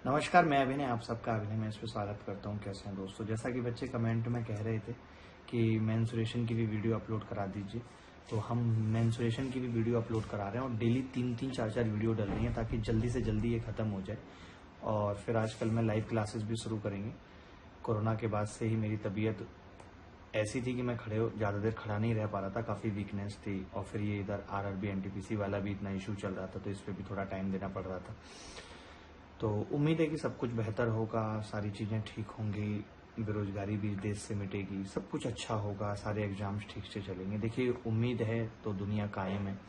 नमस्कार, मैं अभिनय, आप सबका अभिनय में इस पे स्वागत करता हूँ। कैसे हैं दोस्तों? जैसा कि बच्चे कमेंट में कह रहे थे कि मेंसुरेशन की भी वीडियो अपलोड करा दीजिए, तो हम मेंसुरेशन की भी वीडियो अपलोड करा रहे हैं और डेली 3-3, 4-4 वीडियो डल रही हैं ताकि जल्दी से जल्दी ये ख़त्म हो जाए। और फिर आजकल मैं लाइव क्लासेस भी शुरू करेंगे। कोरोना के बाद से ही मेरी तबीयत ऐसी थी कि मैं ज़्यादा देर खड़ा नहीं रह पा रहा था, काफ़ी वीकनेस थी और फिर ये इधर आरआरबी एनटीपीसी वाला भी इतना इशू चल रहा था, तो इस पर भी थोड़ा टाइम देना पड़ रहा था। तो उम्मीद है कि सब कुछ बेहतर होगा, सारी चीज़ें ठीक होंगी, बेरोजगारी भी देश से मिटेगी, सब कुछ अच्छा होगा, सारे एग्जाम्स ठीक से चलेंगे। देखिए, उम्मीद है तो दुनिया कायम है,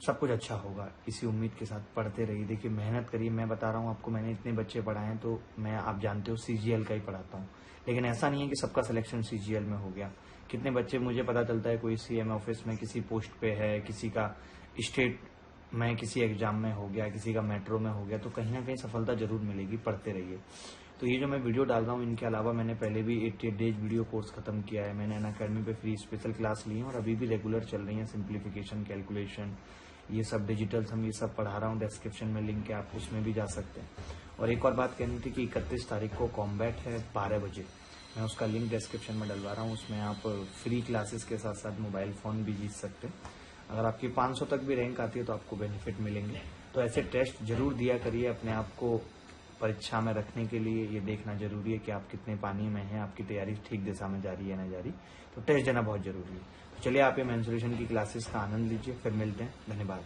सब कुछ अच्छा होगा। इसी उम्मीद के साथ पढ़ते रहिए। देखिए, मेहनत करिए। मैं बता रहा हूँ आपको, मैंने इतने बच्चे पढ़ाए हैं, तो मैं, आप जानते हो, सीजीएल का ही पढ़ाता हूँ। लेकिन ऐसा नहीं है कि सबका सिलेक्शन सीजीएल में हो गया। कितने बच्चे, मुझे पता चलता है, कोई सीएम ऑफिस में किसी पोस्ट पे है, किसी का स्टेट में किसी एग्जाम में हो गया, किसी का मेट्रो में हो गया, तो कहीं ना कहीं सफलता जरूर मिलेगी। पढ़ते रहिए। तो ये जो मैं वीडियो डाल रहा हूँ, इनके अलावा मैंने पहले भी 88 डेज वीडियो कोर्स खत्म किया है। मैंने अनअकैडमी पे फ्री स्पेशल क्लास ली है और अभी भी रेगुलर चल रही है। सिंप्लीफिकेशन, कैलकुलेशन, ये सब डिजिटल्स हम ये सब पढ़ा रहा हूँ। डिस्क्रिप्शन में लिंक है, आप उसमें भी जा सकते हैं। और एक और बात कहनी थी कि 31 तारीख को कॉम्बैट है 12 बजे। मैं उसका लिंक डिस्क्रिप्शन में डलवा रहा हूँ। उसमें आप फ्री क्लासेस के साथ साथ मोबाइल फ़ोन भी जीत सकते हैं। अगर आपकी 500 तक भी रैंक आती है तो आपको बेनिफिट मिलेंगे। तो ऐसे टेस्ट जरूर दिया करिए। अपने आप को परीक्षा में रखने के लिए ये देखना जरूरी है कि आप कितने पानी में हैं, आपकी तैयारी ठीक दिशा में जा रही है ना जा रही। तो टेस्ट देना बहुत जरूरी है। तो चलिए, आप ये मेंसुरेशन की क्लासेस का आनंद लीजिए। फिर मिलते हैं। धन्यवाद।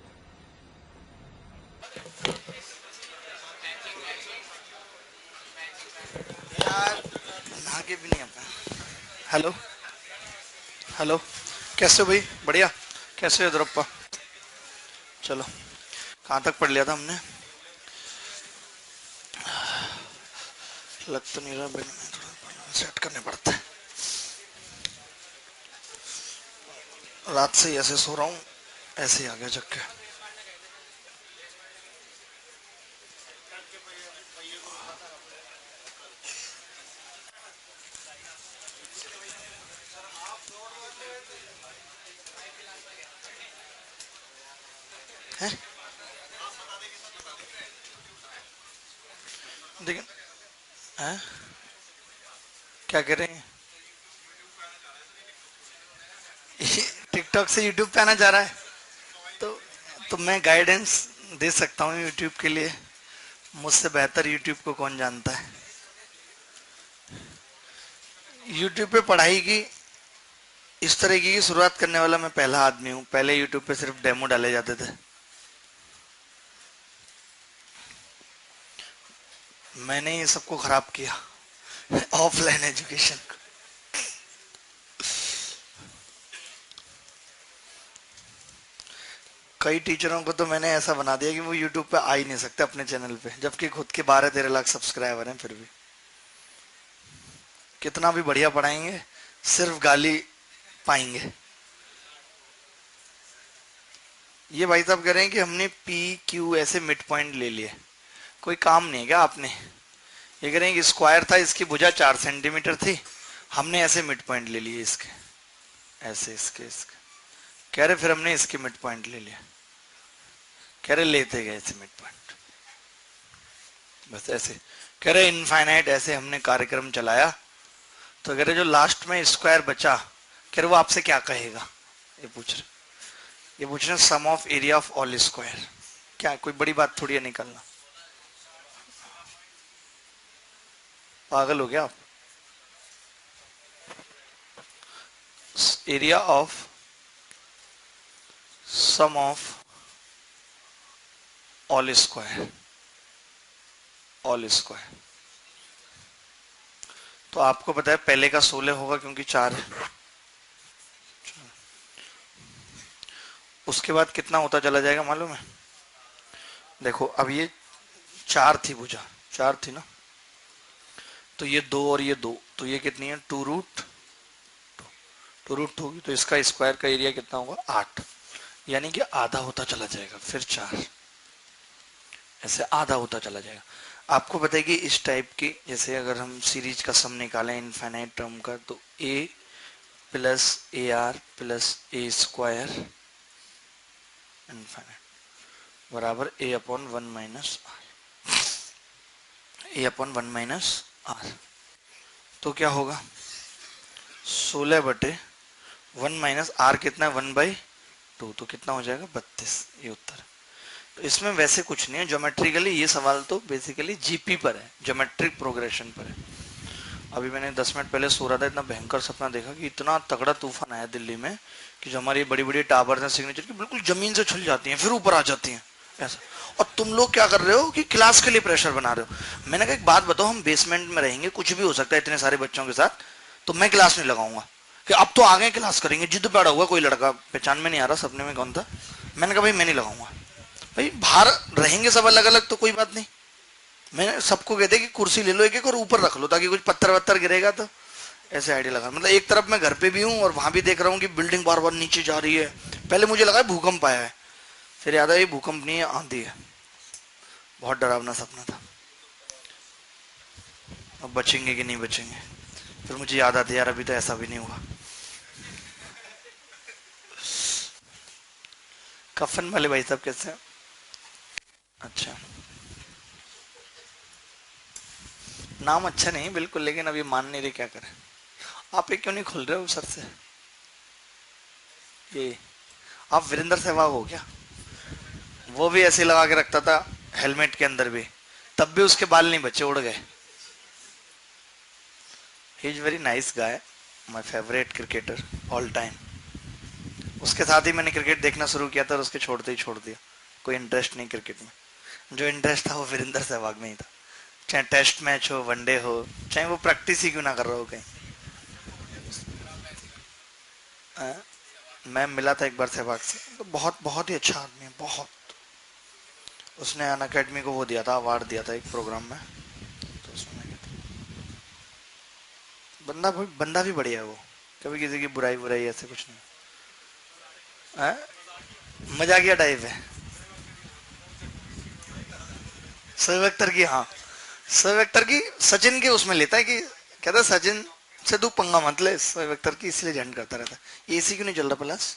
यार आगे भी नहीं आता। हेलो हेलो, कैसे हो भाई? बढ़िया। कैसे हो द्रप्पा? चलो, कहाँ तक पढ़ लिया था हमने? लग तो नहीं रहा, थोड़ा सेट करने पड़ता है। रात से ही ऐसे सो रहा हूँ, ऐसे ही आ गया जग के। हैं? लेकिन हैं? क्या कह रहे हैं? टिकटॉक से यूट्यूब पे आना चाह रहा है? तो तो मैं गाइडेंस दे सकता हूँ यूट्यूब के लिए। मुझसे बेहतर यूट्यूब को कौन जानता है? यूट्यूब पे पढ़ाई की इस तरीके की शुरुआत करने वाला मैं पहला आदमी हूँ। पहले यूट्यूब पे सिर्फ डेमो डाले जाते थे। मैंने ये सबको खराब किया, ऑफलाइन एजुकेशन। कई टीचरों को तो मैंने ऐसा बना दिया कि वो यूट्यूब पे आ ही नहीं सकते अपने चैनल पे, जबकि खुद के 12-13 लाख सब्सक्राइबर हैं। फिर भी कितना भी बढ़िया पढ़ाएंगे, सिर्फ गाली पाएंगे। ये भाई साहब कह रहे हैं कि हमने पी क्यू ऐसे मिड पॉइंट ले लिए, कोई काम नहीं है क्या आपने? ये कह रहे हैं कि स्क्वायर था, इसकी भुजा 4 सेंटीमीटर थी, हमने ऐसे मिड पॉइंट ले लिए इसके, ऐसे इसके कह रहे, फिर हमने इसके मिड पॉइंट ले लिया। कह रहे लेते गए ऐसे मिड पॉइंट, बस ऐसे। कह रहे इनफाइनाइट ऐसे हमने कार्यक्रम चलाया। तो कह रहे जो लास्ट में स्क्वायर बचा, कह रहे वो आपसे क्या कहेगा? ये पूछ रहे sum of area of all square. क्या कोई बड़ी बात थोड़ी है निकालना? पागल हो गया आप? Area of sum of all square, all square. तो आपको पता है पहले का 16 होगा क्योंकि 4 है। उसके बाद कितना होता चला जाएगा मालूम है? देखो, अब ये 4 थी भुजा, 4 थी ना, तो ये 2 और ये 2, तो ये कितनी है? 2 रूट होगी, तो इसका स्क्वायर का एरिया कितना होगा? 8। यानी कि आधा होता चला जाएगा, फिर 4, ऐसे आधा होता चला जाएगा। आपको पता है कि इस टाइप की, जैसे अगर हम सीरीज का सम निकालें इनफाइनाइट टर्म का, तो a plus a r plus a square infinite बराबर a upon 1 minus r. A upon 1 minus r. तो क्या होगा 16/1 माइनस आर कितना है 1/2, तो कितना हो जाएगा 32, ये उत्तर। तो इसमें वैसे कुछ नहीं है ज्योमेट्रिकली, ये सवाल तो बेसिकली जीपी पर है, ज्योमेट्रिक प्रोग्रेशन पर है। अभी मैंने 10 मिनट पहले सो रहा था, इतना भयंकर सपना देखा कि इतना तगड़ा तूफान आया दिल्ली में कि जो हमारी बड़ी बड़ी टावर हैं सिग्नेचर की बिल्कुल जमीन से छुल जाती हैं फिर ऊपर आ जाती हैं ऐसा। और तुम लोग क्या कर रहे हो कि क्लास के लिए प्रेशर बना रहे हो। मैंने कहा एक बात बताओ, हम बेसमेंट में रहेंगे, कुछ भी हो सकता है इतने सारे बच्चों के साथ, तो मैं क्लास नहीं लगाऊंगा कि अब तो आगे क्लास करेंगे। जिद पैदा हुआ कोई लड़का, पहचान में नहीं आ रहा, सपने में कौन था, मैंने कहा भाई मैं नहीं लगाऊंगा। भाई बाहर रहेंगे सब अलग अलग तो कोई बात नहीं, मैं सबको कहते कि कुर्सी ले लो एक एक और ऊपर रख लो ताकि कुछ पत्थर वत्थर गिरेगा तो ऐसे आइडिया लगा। मतलब एक तरफ मैं घर पे भी हूँ और वहां भी देख रहा हूँ कि बिल्डिंग बार बार नीचे जा रही है। पहले मुझे लगा भूकंप आया है, फिर याद आया ये भूकंप नहीं है, आंधी है। बहुत डरावना सपना था। अब बचेंगे कि नहीं बचेंगे, फिर मुझे याद आती यार अभी तो ऐसा भी नहीं हुआ। कफन वाले भाई साहब कैसे हैं? अच्छा, नाम अच्छा नहीं बिल्कुल, लेकिन अभी मान नहीं रहे, क्या करें। आप ये क्यों नहीं खोल रहे हो सर से? ये आप वीरेंद्र सहवाग हो क्या? वो भी ऐसे लगा के रखता था हेलमेट के अंदर भी, तब भी उसके बाल नहीं बचे, उड़ गए। He is very nice guy, my favourite cricketer all time. उसके साथ ही मैंने क्रिकेट देखना शुरू किया था और उसके छोड़ते ही छोड़ दिया। कोई इंटरेस्ट नहीं क्रिकेट में, जो इंटरेस्ट था वो वीरेंद्र सहवाग में ही था। चाहे टेस्ट मैच हो, वनडे हो, चाहे वो प्रैक्टिस ही क्यों ना कर रहा हो कहीं। मैं मिला था एक बार सहवाग से, तो बहुत बहुत ही अच्छा आदमी है, बहुत। उसने अन अकेडमी को वो दिया था, अवार्ड दिया था एक प्रोग्राम में, तो उसमें मैं गया था। बंदा भी बढ़िया है वो, कभी किसी की बुराई बुराई ऐसे कुछ नहीं है, मजाकिया टाइप है। शोएब अख्तर की, हाँ शोएब अख्तर की सचिन के उसमें लेता है कि कहता है सचिन से तू पंगा मत ले, शोएब अख्तर की इसलिए झंड करता रहता है। एसी क्यों नहीं चल रहा प्लस?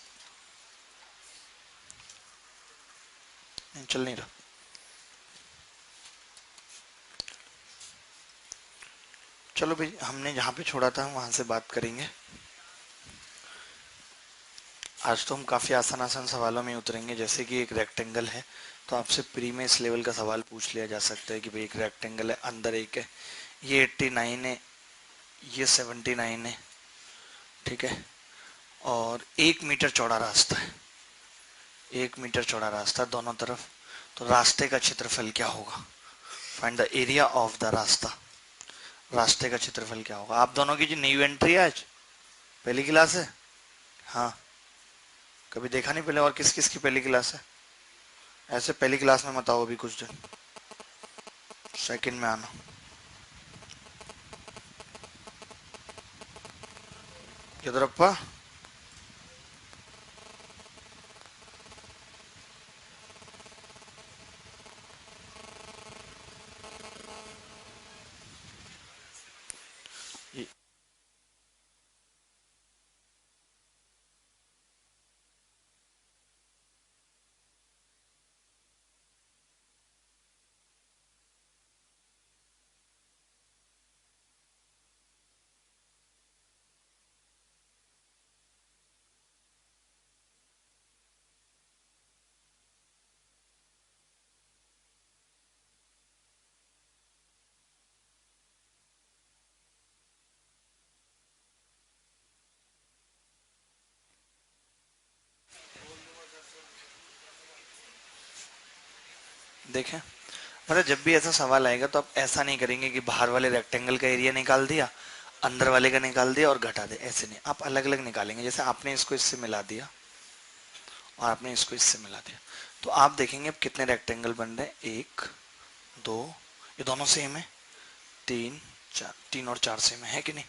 नहीं चल नहीं रहा। चलो भाई, हमने जहाँ पे छोड़ा था वहां से बात करेंगे। आज तो हम काफी आसान आसान सवालों में उतरेंगे, जैसे कि एक रेक्टेंगल है, तो आपसे प्री में इस लेवल का सवाल पूछ लिया जा सकता है कि भाई एक रेक्टेंगल है, अंदर एक है, ये 89 है, ये 79 है, ठीक है, और 1 मीटर चौड़ा रास्ता है, 1 मीटर चौड़ा रास्ता दोनों तरफ। तो रास्ते का क्षेत्रफल क्या होगा? Find the area of the रास्ता। रास्ते का क्षेत्रफल क्या होगा? आप दोनों की जो न्यू एंट्री है आज, पहली क्लास है? हाँ, कभी देखा नहीं पहले? और किस किस की पहली क्लास है? ऐसे पहली क्लास में मत आओ अभी कुछ दिन, सेकंड में आना। यदरप्पा, देखें, मतलब जब भी ऐसा सवाल आएगा तो आप ऐसा नहीं करेंगे कि बाहर वाले रेक्टेंगल का एरिया निकाल दिया, अंदर वाले का निकाल दिया और घटा दे, ऐसे नहीं, आप अलग अलग निकालेंगे। जैसे आपने इसको इससे मिला दिया और आपने इसको इससे मिला दिया, तो आप देखेंगे अब कितने रेक्टेंगल बन रहे हैं, 1 2, ये दोनों सेम है, 3 4, 3 और 4 सेम है कि नहीं?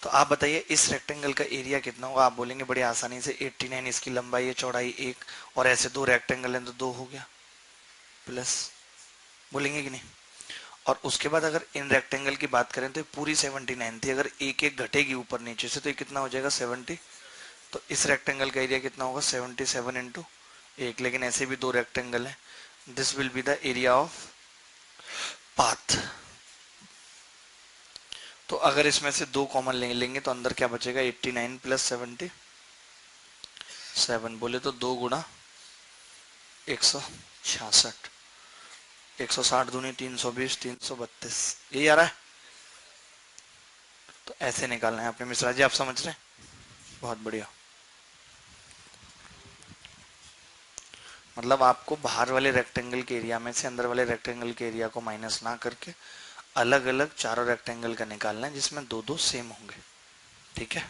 तो आप बताइए इस रेक्टेंगल का एरिया कितना होगा? आप बोलेंगे बड़ी आसानी से 89, इसकी लंबाई है, चौड़ाई 1, और ऐसे 2 रेक्टेंगल हैं तो 2 हो गया, प्लस, बोलेंगे कि नहीं? और उसके बाद अगर इन रेक्टेंगल की बात करें तो पूरी 79 थी, अगर एक एक घटेगी ऊपर नीचे से तो ये कितना हो जाएगा 70। तो इस रेक्टेंगल का एरिया कितना होगा 77 इंटू 1, लेकिन ऐसे भी 2 रेक्टेंगल है, this will be the area of path. तो अगर इसमें से 2 कॉमन लेंगे तो अंदर क्या बचेगा, 89 प्लस 77 बोले तो 2 गुणा 166, 160 दूनी 320, 332, यही आ रहा है। तो ऐसे निकालना है आपने मिश्रा जी, आप समझ रहे हैं, बहुत बढ़िया। मतलब आपको बाहर वाले रेक्टेंगल के एरिया में से अंदर वाले रेक्टेंगल के एरिया को माइनस ना करके अलग अलग चारों रेक्टेंगल का निकालना है जिसमें दो दो सेम होंगे, ठीक है।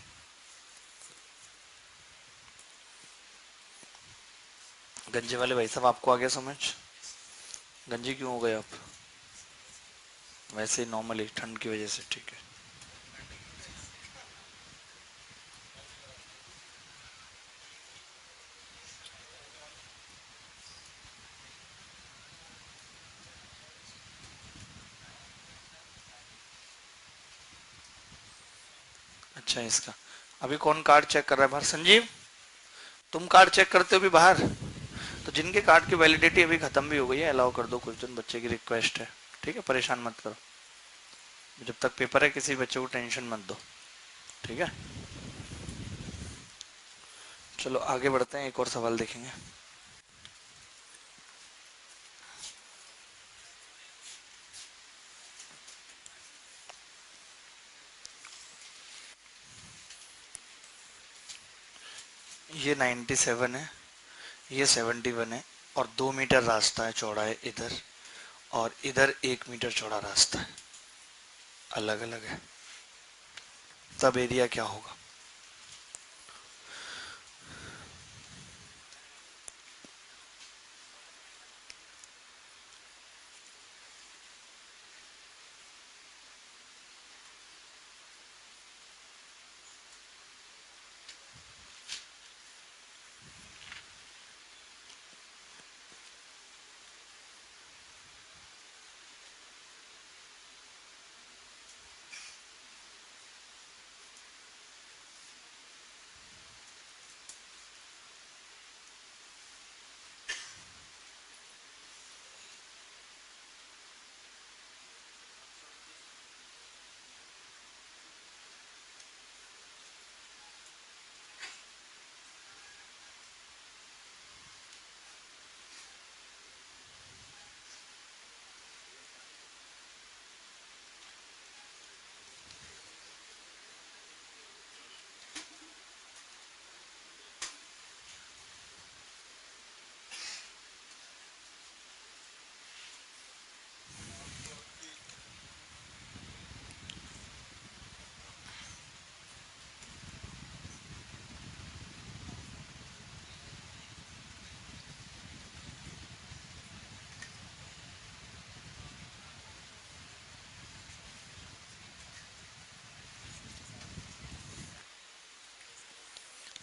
गंजे वाले भाई साहब आपको आ गया समझ? गंजे क्यों हो गए आप? वैसे ही नॉर्मली ठंड की वजह से, ठीक है। अच्छा इसका अभी कौन कार्ड चेक कर रहा है बाहर? संजीव तुम कार्ड चेक करते हो भी बाहर? तो जिनके कार्ड की वैलिडिटी अभी खत्म भी हो गई है अलाउ कर दो कुछ दिन, बच्चे की रिक्वेस्ट है, ठीक है, परेशान मत करो। जब तक पेपर है किसी बच्चे को टेंशन मत दो, ठीक है। चलो आगे बढ़ते हैं, एक और सवाल देखेंगे। ये 97 है, ये 71 है और 2 मीटर रास्ता है चौड़ा है इधर, और इधर 1 मीटर चौड़ा रास्ता है, अलग अलग है, तब एरिया क्या होगा?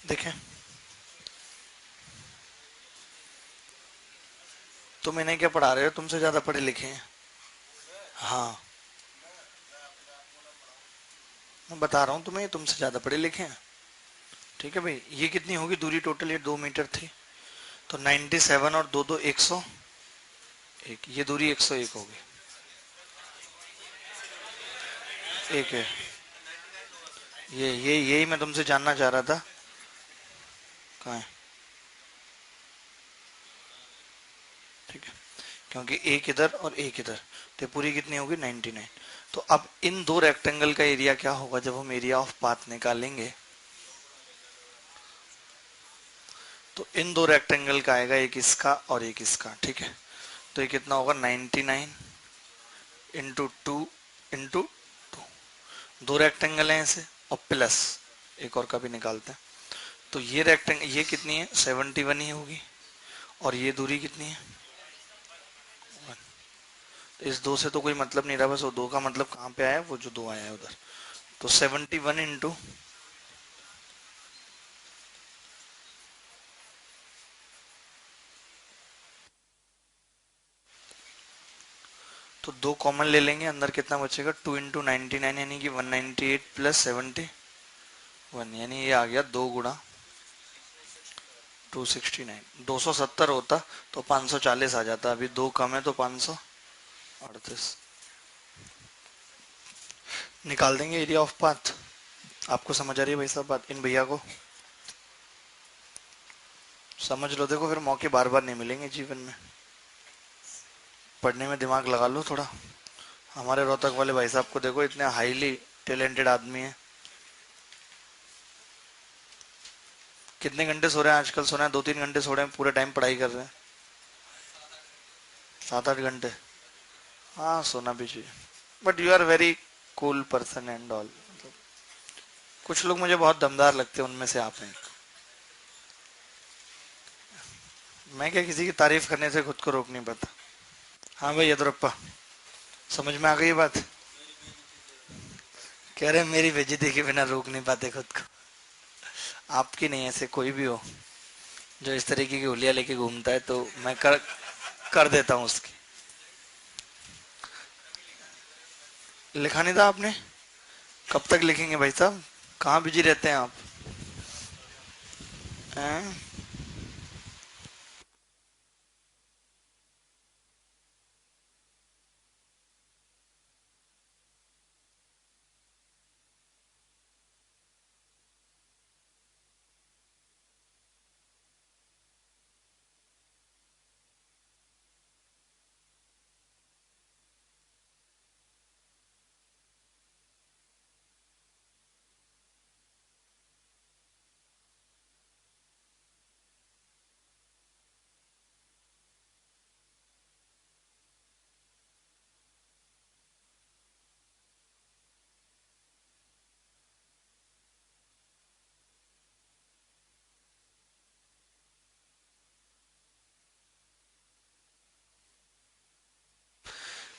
देखें तुम इन्हें क्या पढ़ा रहे हो, तुमसे ज्यादा पढ़े लिखे हैं। हाँ मैं बता रहा हूँ तुम्हें, तुमसे ज्यादा पढ़े लिखे हैं, ठीक है भाई। ये कितनी होगी दूरी टोटल? ये 2 मीटर थी, तो 97 और 2 2 101, ये दूरी 101 होगी, एक है। ये यही मैं तुमसे जानना चाह रहा था, कहाँ है, ठीक है, क्योंकि एक इधर और एक इधर, तो पूरी कितनी होगी 99। तो अब इन दो रेक्टेंगल का एरिया क्या होगा जब हम एरिया ऑफ पाथ निकालेंगे? तो इन दो रेक्टेंगल का आएगा, एक इसका और एक इसका, ठीक है। तो ये कितना होगा 99 इंटू 2 इंटू 2, दो रेक्टेंगल हैं ऐसे, और प्लस एक और का भी निकालते हैं। तो ये रेक्टेंगल ये कितनी है 71 ही होगी, और ये दूरी कितनी है 1। तो इस दो से तो कोई मतलब नहीं रहा, बस वो दो का मतलब कहाँ पे आया, वो जो दो आया है उधर। तो 71 इंटू, तो दो कॉमन ले लेंगे, अंदर कितना बचेगा 2 इंटू 99 यानी कि 198 प्लस 71, यानी ये आ गया 2 गुणा 269, 270 होता तो 540 आ जाता, अभी दो कम है तो 538। निकाल देंगे एरिया ऑफ पाथ। आपको समझ आ रही है भाई साहब बात? इन भैया को समझ लो। देखो फिर मौके बार बार नहीं मिलेंगे जीवन में, पढ़ने में दिमाग लगा लो थोड़ा। हमारे रोहतक वाले भाई साहब को देखो, इतने हाईली टैलेंटेड आदमी है। कितने घंटे सो रहे हैं आजकल? सोना है 2-3 घंटे सो रहे हैं, पूरे टाइम पढ़ाई कर रहे हैं। 7-8 घंटे। हाँ सोना भी चाहिए, but you are very cool person and all. कुछ लोग मुझे बहुत दमदार लगते हैं, उनमें से आप हैं। मैं क्या किसी की तारीफ करने से खुद को रोक नहीं पाता। हाँ भाई यद्रप्पा, समझ में आ गई बात? कह रहे मेरी बेइज्जती के बिना रोक नहीं पाते खुद को। आपकी नहीं, ऐसे कोई भी हो जो इस तरीके की हुलिया लेके घूमता है तो मैं कर देता हूँ उसकी। लिखा नहीं था आपने? कब तक लिखेंगे भाई साहब? कहाँ बिजी रहते हैं आप हैं?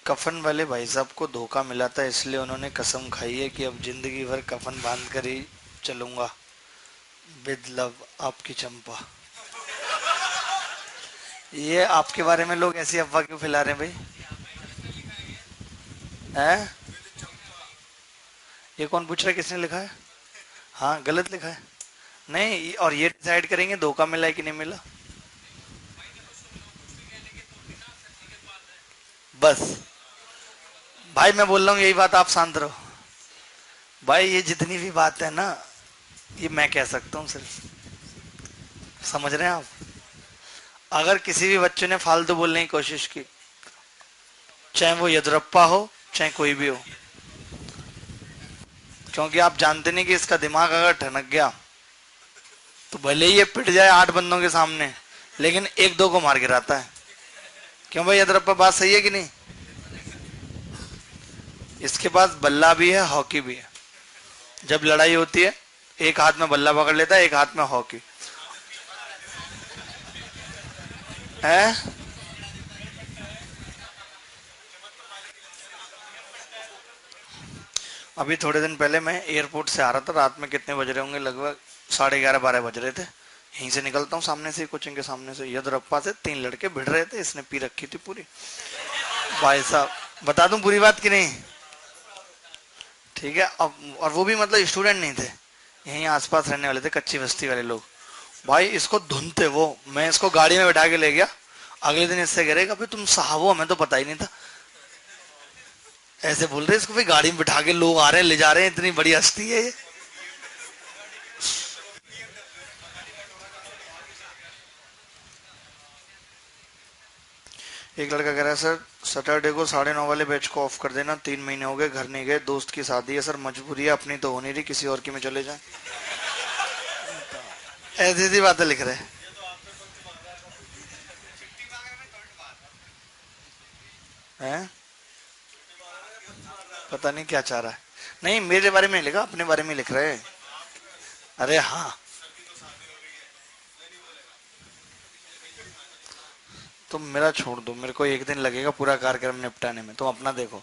कफन वाले भाई साहब को धोखा मिला था, इसलिए उन्होंने कसम खाई है कि अब जिंदगी भर कफन बांध कर ही चलूंगा। विद लव, आपकी चंपा। ये आपके बारे में लोग ऐसी अफवाह क्यों फैला रहे हैं भाई? हैं? ये कौन पूछ रहा है किसने लिखा है? हाँ गलत लिखा है। नहीं, और ये डिसाइड करेंगे धोखा मिला है कि नहीं मिला। बस भाई मैं बोल रहा हूँ यही बात, आप शांत रहो भाई। ये जितनी भी बात है ना, ये मैं कह सकता हूँ सिर्फ, समझ रहे हैं आप? अगर किसी भी बच्चे ने फालतू बोलने की कोशिश की, चाहे वो यद्रप्पा हो चाहे कोई भी हो, क्योंकि आप जानते नहीं कि इसका दिमाग अगर ठनक गया तो भले ही ये पिट जाए 8 बंदों के सामने, लेकिन 1-2 को मार गिराता है। क्यों भाई यद्रप्पा, बात सही है कि नहीं? इसके पास बल्ला भी है, हॉकी भी है। जब लड़ाई होती है, एक हाथ में बल्ला पकड़ लेता है, एक हाथ में हॉकी है। अभी थोड़े दिन पहले मैं एयरपोर्ट से आ रहा था, रात में कितने बज रहे होंगे, लगभग 11:30-12 बज रहे थे। यहीं से निकलता हूँ सामने से, कोचिंग के सामने से, यद्रप्पा से 3 लड़के भिड़ रहे थे। इसने पी रखी थी पूरी। भाई साहब बता दूं पूरी बात की नहीं? ठीक है अब, और वो भी मतलब स्टूडेंट नहीं थे, यहीं आसपास रहने वाले थे, कच्ची बस्ती वाले लोग। भाई इसको धुनते वो, मैं इसको गाड़ी में बैठा के ले गया। अगले दिन इससे कह रहे तुम साहब हो, हमें तो पता ही नहीं था। ऐसे बोल रहे इसको, भाई गाड़ी में बिठा के लोग आ रहे हैं ले जा रहे हैं, इतनी बड़ी हस्ती है ये। एक लड़का कह रहा है सर सैटरडे को 9:30 वाले बैच को ऑफ कर देना, 3 महीने हो गए घर नहीं गए, दोस्त की शादी है सर, मजबूरी है, अपनी तो हो नहीं रही, किसी और की में चले जाए। ऐसी ऐसी बातें लिख रहे हैं। पता नहीं क्या चाह रहा है। नहीं मेरे बारे में लिखा, अपने बारे में लिख रहे हैं। अरे हाँ, तुम मेरा छोड़ दो, मेरे को एक दिन लगेगा पूरा कार्यक्रम निपटाने में, तुम अपना देखो,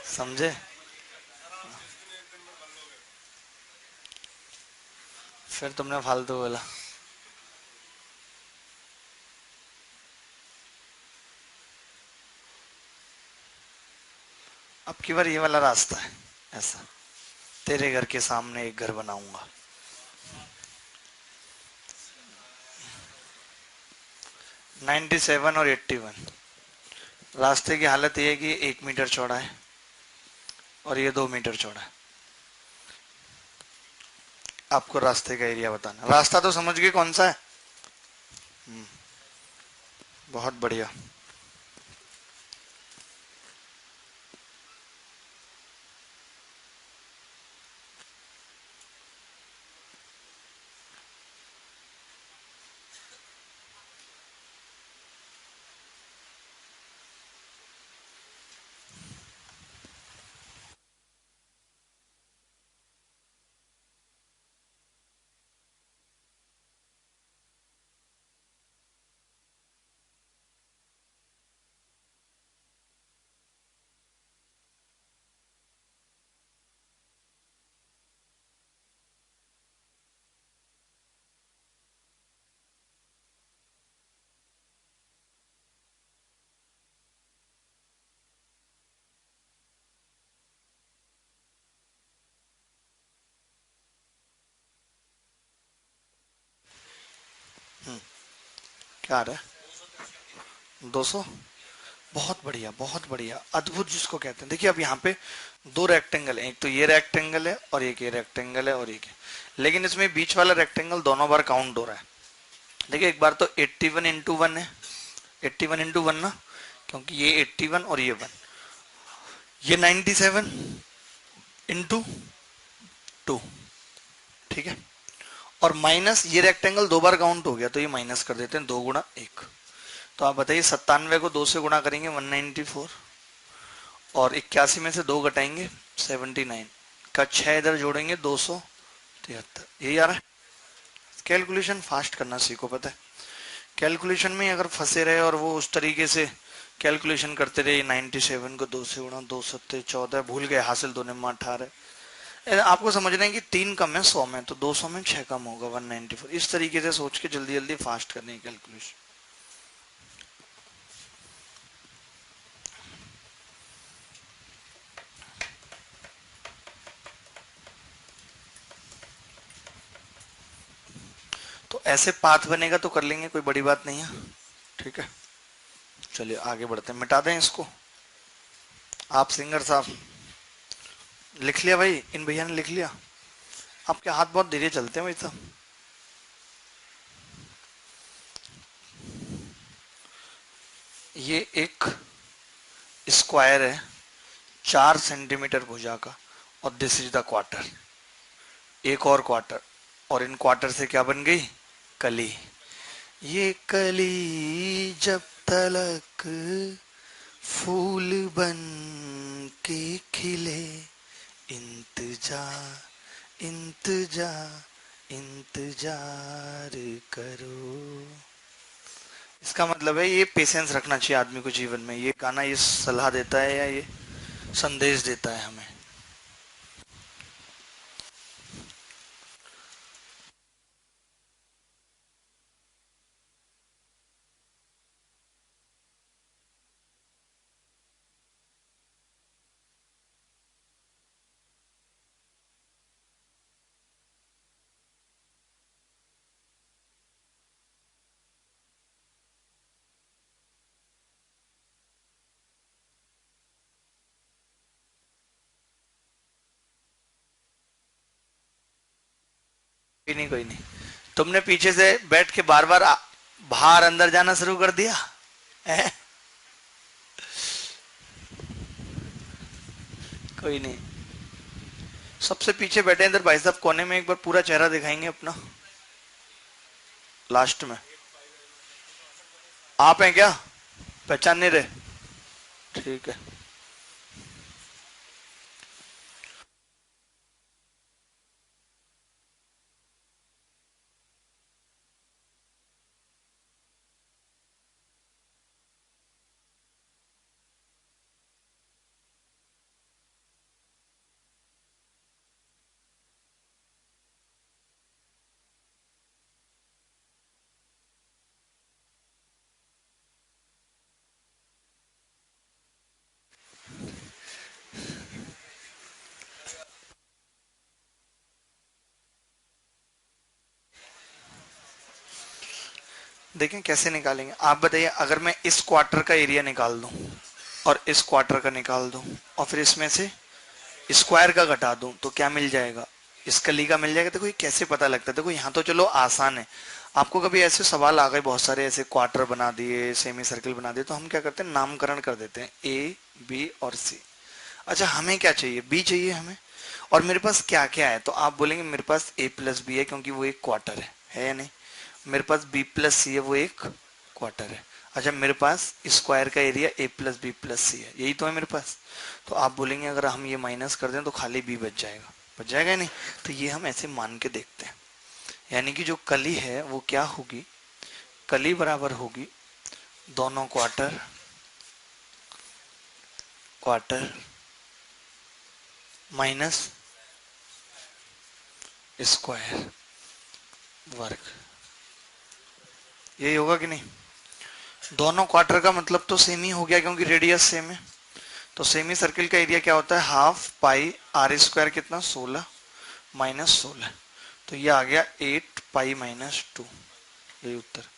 समझे? फिर तुमने फालतू बोला। अब की बार ये वाला रास्ता है ऐसा, तेरे घर के सामने एक घर बनाऊंगा। 97 और 81, रास्ते की हालत ये है कि 1 मीटर चौड़ा है और ये 2 मीटर चौड़ा है। आपको रास्ते का एरिया बताना, रास्ता तो समझ गए कौन सा है। बहुत बढ़िया। क्या आ रहा है? 200। बहुत बढ़िया, बहुत बढ़िया, अद्भुत जिसको कहते हैं। देखिए अब यहाँ पे 2 रेक्टेंगल है, एक तो ये रेक्टेंगल है और एक ये रेक्टेंगल है और एक है, लेकिन इसमें बीच वाला रेक्टेंगल दोनों बार काउंट हो रहा है। देखिए एक बार तो 81 इंटू 1 है, 81 इंटू 1 ना, क्योंकि ये 81 और ये 1, ये 97 इंटू 2, ठीक है। और माइनस ये रेक्टेंगल 2 बार काउंट हो गया, तो ये माइनस कर देते हैं, 2 गुणा 1। तो आप बताइए 97 को 2 से गुणा करेंगे 194, और 81 में से 2 घटाएंगे 79 का 6 इधर जोड़ेंगे 273। यही आ रहा है। कैलकुलेशन फास्ट करना सीखो, पता है कैलकुलेशन में अगर फंसे रहे और वो उस तरीके से कैलकुलेशन करते रहे, 97 को 2 से गुणा, 2 सत्ते 14, भूल गए, हासिल 2 में 18। आपको समझना है कि 3 कम है 100 में, तो 200 में 6 कम होगा 194। इस तरीके से सोच के जल्दी जल्दी फास्ट करने की कैलकुलेशन। तो ऐसे पाथ बनेगा तो कर लेंगे, कोई बड़ी बात नहीं है, ठीक है। चलिए आगे बढ़ते हैं, मिटा दें इसको। आप सिंगर साहब लिख लिया भाई, इन भैया ने लिख लिया। आपके हाथ बहुत धीरे चलते हैं भाई साहब। ये एक स्क्वायर है 4 सेंटीमीटर भुजा का, और दिस इज द क्वार्टर, एक और क्वार्टर, और इन क्वार्टर से क्या बन गई? कली। ये कली जब तलक फूल बन के खिले, इंतजार इंतजार इंतजार करो। इसका मतलब है ये पेशेंस रखना चाहिए आदमी को जीवन में। ये गाना ये सलाह देता है या ये संदेश देता है हमें। कोई नहीं, कोई नहीं। तुमने पीछे से बैठ के बार बार बाहर अंदर जाना शुरू कर दिया है? कोई नहीं। सबसे पीछे बैठे इधर भाई साहब कोने में, एक बार पूरा चेहरा दिखाएंगे अपना लास्ट में। आप हैं क्या? पहचान नहीं रहे? ठीक है। देखें कैसे निकालेंगे। आप बताइए, अगर मैं इस क्वार्टर का एरिया निकाल दूं और इस क्वार्टर का निकाल दूं, और फिर इसमें से स्क्वायर का घटा दूं तो क्या मिल जाएगा, इस कली का मिल जाएगा। देखो ये कैसे पता लगता है, देखो यहाँ तो चलो आसान है। आपको कभी ऐसे सवाल आ गए बहुत सारे, ऐसे क्वार्टर बना दिए, सेमी सर्कल बना दिए, तो हम क्या करते हैं, नामकरण कर देते हैं ए बी और सी। अच्छा हमें क्या चाहिए, बी चाहिए हमें। और मेरे पास क्या क्या है, तो आप बोलेंगे मेरे पास ए प्लस बी है क्योंकि वो एक क्वार्टर है या नहीं। मेरे पास बी प्लस सी है, वो एक क्वार्टर है। अच्छा मेरे पास स्क्वायर का area A plus B plus C है, यही तो है मेरे पास। तो आप बोलेंगे अगर हम ये माइनस कर दें तो खाली बी बच जाएगा, बच जाएगा नहीं। तो ये हम ऐसे मान के देखते हैं, यानी कि जो कली है वो क्या होगी, कली बराबर होगी दोनों क्वार्टर क्वार्टर माइनस स्क्वायर वर्ग, यही होगा कि नहीं। दोनों क्वार्टर का मतलब तो सेम ही हो गया क्योंकि रेडियस सेम है। तो सेमी सर्किल का एरिया क्या होता है, हाफ पाई आर स्क्वायर कितना 16 माइनस 16, तो ये आ गया 8 पाई माइनस 2, यही उत्तर।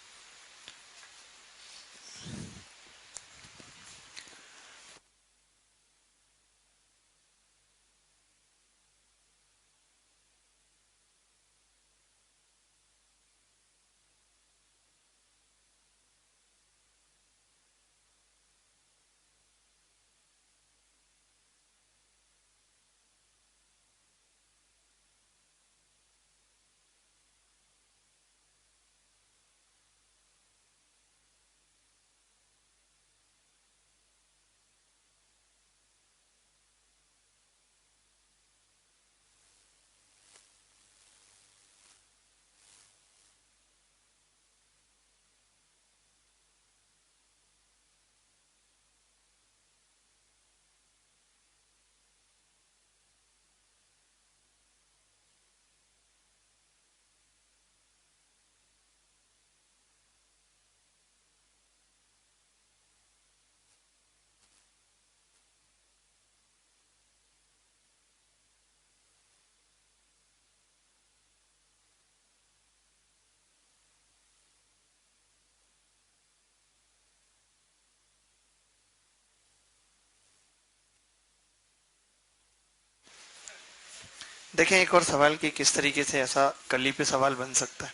देखें एक और सवाल कि किस तरीके से ऐसा कली पे सवाल बन सकता है।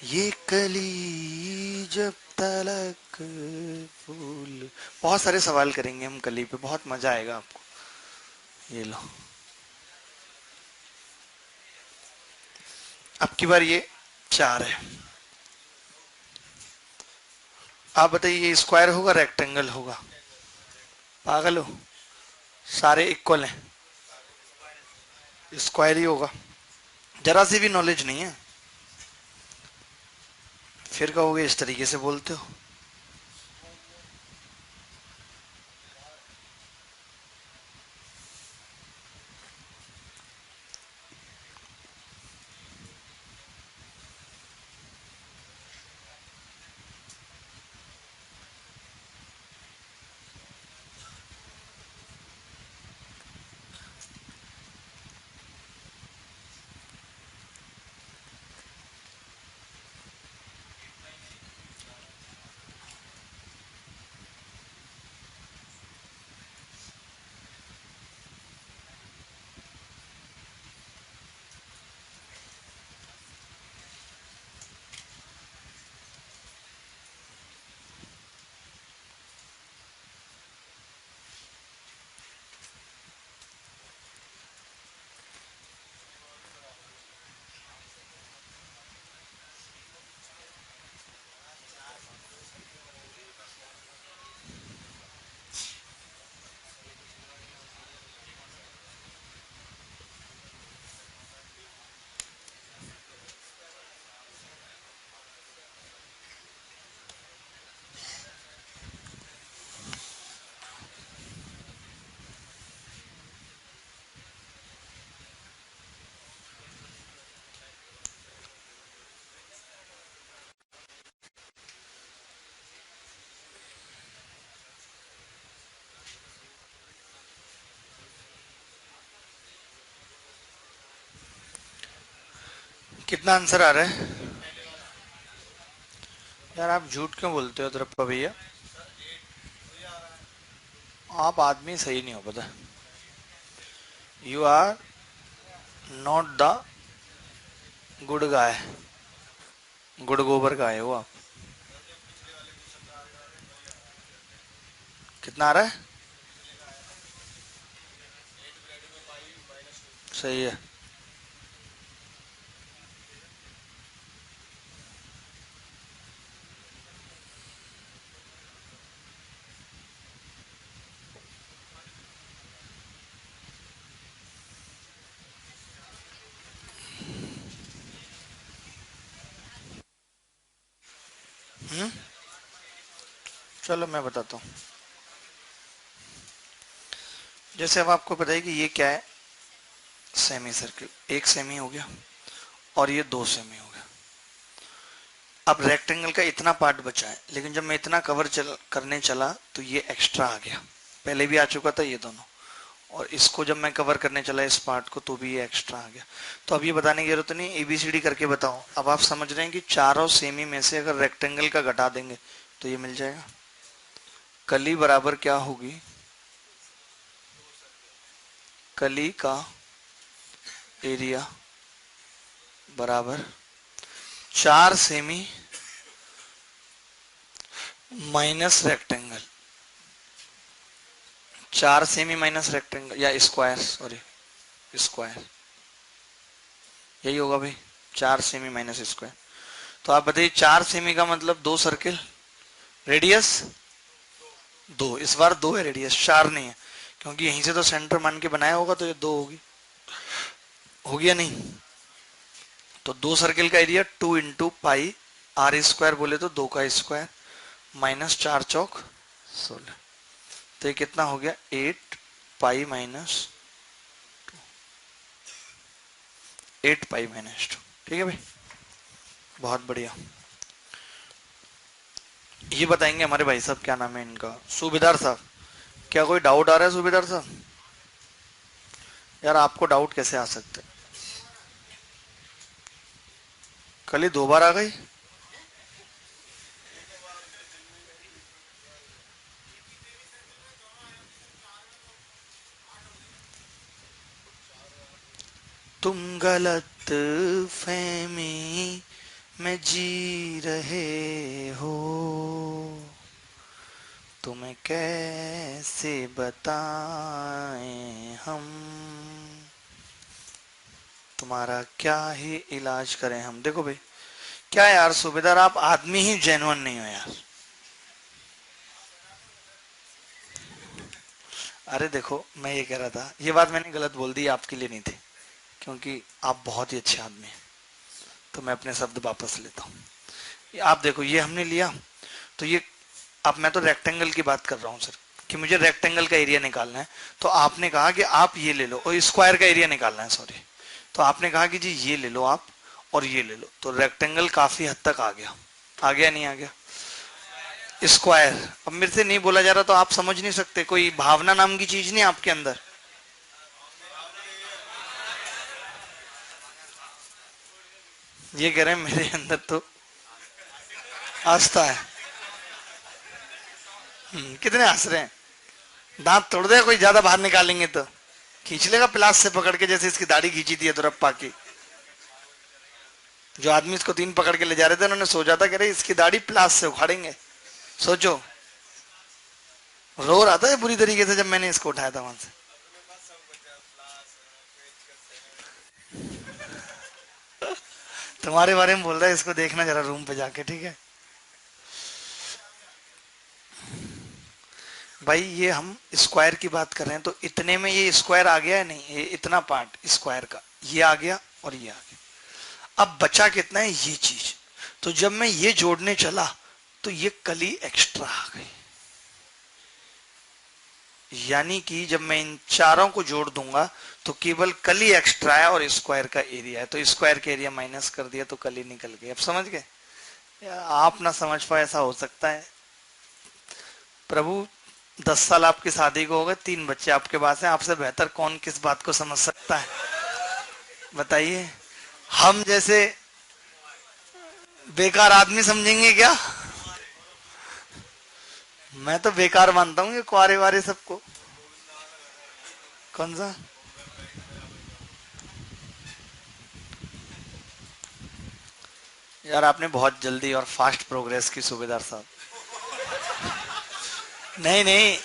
ये कली जब तलक फूल, बहुत सारे सवाल करेंगे हम कली पे, बहुत मजा आएगा आपको। ये लो, अब की बार ये 4 है। आप बताइए ये स्क्वायर होगा रेक्टेंगल होगा, पागल हो, सारे इक्वल हैं, स्क्वायर ही होगा। जरा सी भी नॉलेज नहीं है, फिर कहोगे इस तरीके से बोलते हो। कितना आंसर आ रहा है यार, आप झूठ क्यों बोलते हो द्रप्पा भैया, आप आदमी सही नहीं हो पता। You are not the good guy, गुड़ गोबर गाय हो आप। कितना आ रहा है? सही है। चलो मैं बताता हूँ। जैसे अब आपको पता है कि ये क्या है, सेमी सर्किल, एक सेमी हो गया और ये दो सेमी हो गया। अब रेक्टेंगल का इतना पार्ट बचा है, लेकिन जब मैं इतना कवर करने चला तो ये एक्स्ट्रा आ गया। पहले भी आ चुका था ये दोनों, और इसको जब मैं कवर करने चला इस पार्ट को तो भी ये एक्स्ट्रा आ गया। तो अब ये बताने की जरूरत नहीं, एबीसीडी करके बताओ। अब आप समझ रहे हैं कि चारों सेमी में से अगर रेक्टेंगल का घटा देंगे तो ये मिल जाएगा। कली बराबर क्या होगी, कली का एरिया बराबर 4 semi minus rectangle. 4 semi minus rectangle या स्क्वायर, सॉरी स्क्वायर, यही होगा भाई, 4 सेमी माइनस स्क्वायर। तो आप बताइए 4 सेमी का मतलब 2 सर्किल, रेडियस 2, इस बार 2 है रेडियस, 4 नहीं है, क्योंकि यहीं से तो सेंटर मान के बनाया होगा तो ये 2 होगी, हो गया नहीं? तो 2 सर्किल का area 2 into pi, r square बोले तो 2 का स्क्वायर, माइनस 4 चौक 16। तो ये कितना हो गया, 8 पाई माइनस 8 पाई माइनस 2। ठीक है भाई, बहुत बढ़िया। ये बताएंगे हमारे भाई साहब, क्या नाम है इनका, सूबेदार साहब। क्या कोई डाउट आ रहा है सूबेदार साहब? यार आपको डाउट कैसे आ सकते, कल ही 2 बार आ गई। तुम गलत फहमी में जी रहे हो, तुम्हें कैसे बताएं हम, तुम्हारा क्या ही इलाज करें हम। देखो भाई, क्या यार सूबेदार, आप आदमी ही जेन्युइन नहीं हो यार। अरे देखो, मैं ये कह रहा था, ये बात मैंने गलत बोल दी, आपके लिए नहीं थी, क्योंकि आप बहुत ही अच्छे आदमी हैं, तो मैं अपने शब्द वापस लेता हूँ। आप देखो, ये हमने लिया, तो ये, अब मैं तो रेक्टेंगल की बात कर रहा हूँ सर, कि मुझे रेक्टेंगल का एरिया निकालना है। तो आपने कहा कि आप ये ले लो, और स्क्वायर का एरिया निकालना है, सॉरी। तो आपने कहा कि जी ये ले लो आप और ये ले लो, तो रेक्टेंगल काफी हद तक आ गया, आ गया नहीं आ गया? स्क्वायर, अब मेरे से नहीं बोला जा रहा तो आप समझ नहीं सकते, कोई भावना नाम की चीज नहीं आपके अंदर? ये कह रहे हैं मेरे अंदर तो आस्था है। कितने हंस रहे हैं? दांत तोड़ दे कोई ज्यादा बाहर निकालेंगे तो, खींच लेगा प्लास से पकड़ के, जैसे इसकी दाढ़ी खींची थी दुरप्पा की। जो आदमी इसको 3 पकड़ के ले जा रहे थे, उन्होंने सोचा था, कह रहे इसकी दाढ़ी प्लास से उखाड़ेंगे। सोचो, रो रहा था ये बुरी तरीके से जब मैंने इसको उठाया था वहां से। तुम्हारे बारे में बोल रहा है, इसको देखना जरा रूम पे जाके, ठीक है भाई। ये हम स्क्वायर की बात कर रहे हैं, तो इतने में ये स्क्वायर आ गया है नहीं, ये इतना पार्ट स्क्वायर का ये आ गया और ये आ गया। अब बचा कितना है, ये चीज। तो जब मैं ये जोड़ने चला तो ये कली एक्स्ट्रा आ गई, यानी कि जब मैं इन चारों को जोड़ दूंगा तो केवल कली एक्स्ट्रा है और स्क्वायर का एरिया है, तो स्क्वायर का एरिया माइनस कर दिया तो कली निकल गई। अब समझ गए? आप ना समझ पाए ऐसा हो सकता है? प्रभु 10 साल आपकी शादी को हो गए, 3 बच्चे आपके पास हैं, आपसे बेहतर कौन किस बात को समझ सकता है, बताइए? हम जैसे बेकार आदमी समझेंगे क्या? मैं तो बेकार मानता हूँ ये कुआरे वारे सबको। कौन सा? यार आपने बहुत जल्दी और फास्ट प्रोग्रेस की सूबेदार साहब। नहीं नहीं,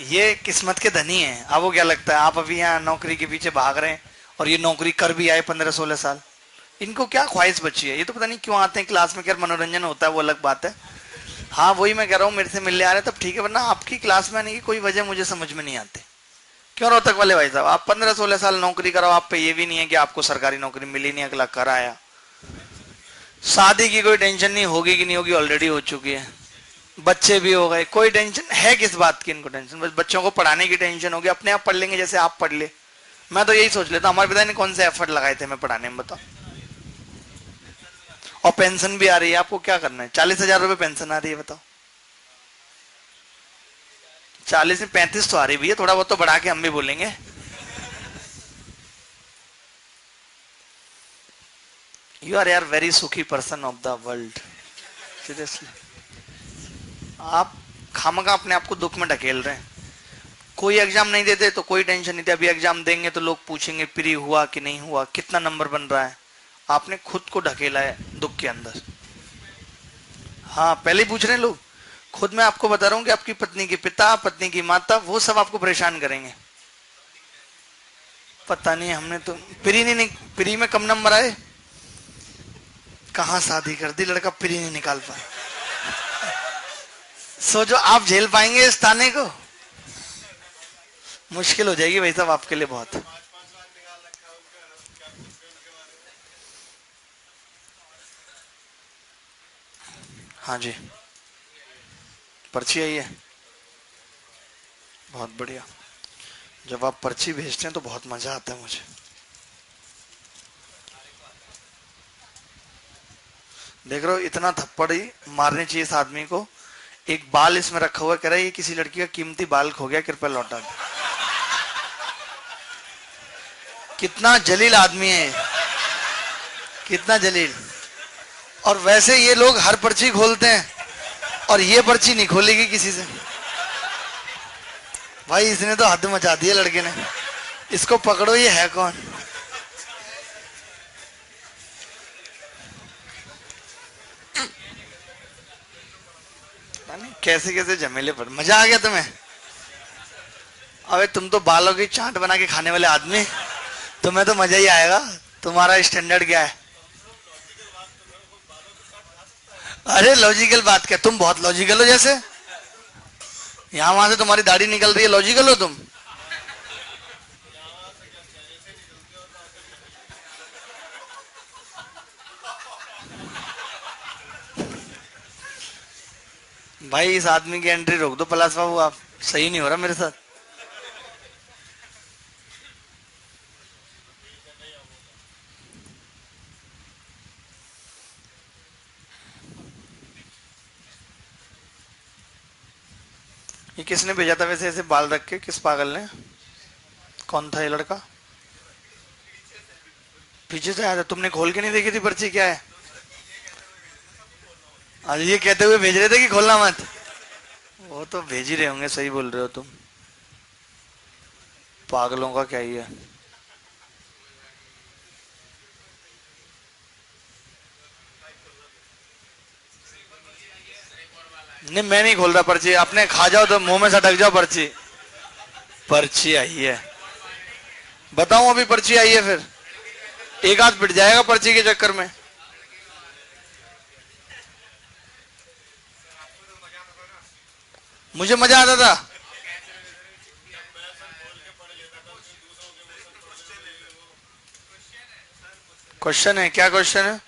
ये किस्मत के धनी हैं। आपको क्या लगता है आप अभी यहाँ नौकरी के पीछे भाग रहे हैं और ये नौकरी कर भी आए 15-16 साल? इनको क्या ख्वाहिश बची है? ये तो पता नहीं क्यों आते हैं क्लास में, क्या मनोरंजन होता है वो अलग बात है। हाँ वही मैं कह रहा हूँ, मेरे से मिलने आ रहे हैं तब ठीक है, वरना आपकी क्लास में आने की कोई वजह मुझे समझ में नहीं आती। क्यों रोहतक वाले भाई साहब, आप 15-16 साल नौकरी करो, आप पे ये भी नहीं है कि आपको सरकारी नौकरी मिली नहीं, अगला कर आया। शादी की कोई टेंशन नहीं, होगी कि नहीं होगी ऑलरेडी हो चुकी है, बच्चे भी हो गए, कोई टेंशन है किस बात की इनको टेंशन? बस बच्चों को पढ़ाने की टेंशन होगी, अपने आप पढ़ लेंगे जैसे आप पढ़ ले। मैं तो यही सोच लेता, हमारे पिता ने कौन से एफर्ट लगाए थे मैं पढ़ाने में, बताओ। और पेंशन भी आ रही है, आपको क्या करना है? 40,000 रुपए पेंशन आ रही है, बताओ। 40 में 35 तो आ रही भैया, थोड़ा बहुत तो बढ़ा के हम भी बोलेंगे। यू आर यार वेरी सुखी person of the world, seriously. आप खामखा अपने आप को दुख में ढकेल रहे हैं। कोई एग्जाम नहीं देते तो कोई टेंशन नहीं थी, अभी एग्जाम देंगे तो लोग पूछेंगे प्री हुआ कि नहीं हुआ, कितना नंबर बन रहा है। आपने खुद को ढकेला है दुख के अंदर। हाँ पहले ही पूछ रहे हैं लोग। खुद मैं आपको बता रहा हूँ कि आपकी पत्नी के पिता, पत्नी की माता, वो सब आपको परेशान करेंगे। पता नहीं, हमने तो प्री नहीं, प्री में कम नंबर आए, कहाँ शादी कर दी, लड़का प्री नहीं निकाल पाया। सोचो आप झेल पाएंगे इस ताने को? मुश्किल हो जाएगी भाई साहब आपके लिए बहुत। हाँ जी, पर्ची आई है, बहुत बढ़िया। जब आप पर्ची भेजते हैं तो बहुत मजा आता है मुझे। देख रहे हो, इतना थप्पड़ ही मारने चाहिए इस आदमी को। एक बाल इसमें रखा हुआ, कह रहा है ये किसी लड़की का कीमती बाल खो गया, कृपया लौटा दे। कितना जलील आदमी है, कितना जलील। और वैसे ये लोग हर पर्ची खोलते हैं और ये पर्ची नहीं खोलेगी किसी से। भाई इसने तो हद मचा दी है लड़के ने, इसको पकड़ो, ये है कौन? कैसे कैसे झमेले पर, मजा आ गया तुम्हें? अबे तुम तो बालों की चाट बना के खाने वाले आदमी, तुम्हें तो मजा ही आएगा। तुम्हारा स्टैंडर्ड क्या है? अरे लॉजिकल बात क्या, तुम बहुत लॉजिकल हो जैसे। यहां वहां से तुम्हारी दाढ़ी निकल रही है, लॉजिकल हो तुम? भाई इस आदमी की एंट्री रोक दो पलाश बाबू, आप सही नहीं हो रहा मेरे साथ। ये किसने भेजा था वैसे ऐसे बाल रख के, किस पागल ने? कौन था ये लड़का? पीछे से आया था, तुमने खोल के नहीं देखी थी पर्ची क्या है? आज ये कहते हुए भेज रहे थे कि खोलना मत। वो तो भेज ही रहे होंगे, सही बोल रहे हो तुम। पागलों का क्या ही है। नहीं मैं नहीं खोल रहा पर्ची, अपने खा जाओ तो मुंह में सटक जाओ पर्ची। पर्ची आई है, बताऊं अभी पर्ची आई है, फिर एक हाथ पिट जाएगा पर्ची के चक्कर में। मुझे मजा आता था। क्वेश्चन है, क्या क्वेश्चन है?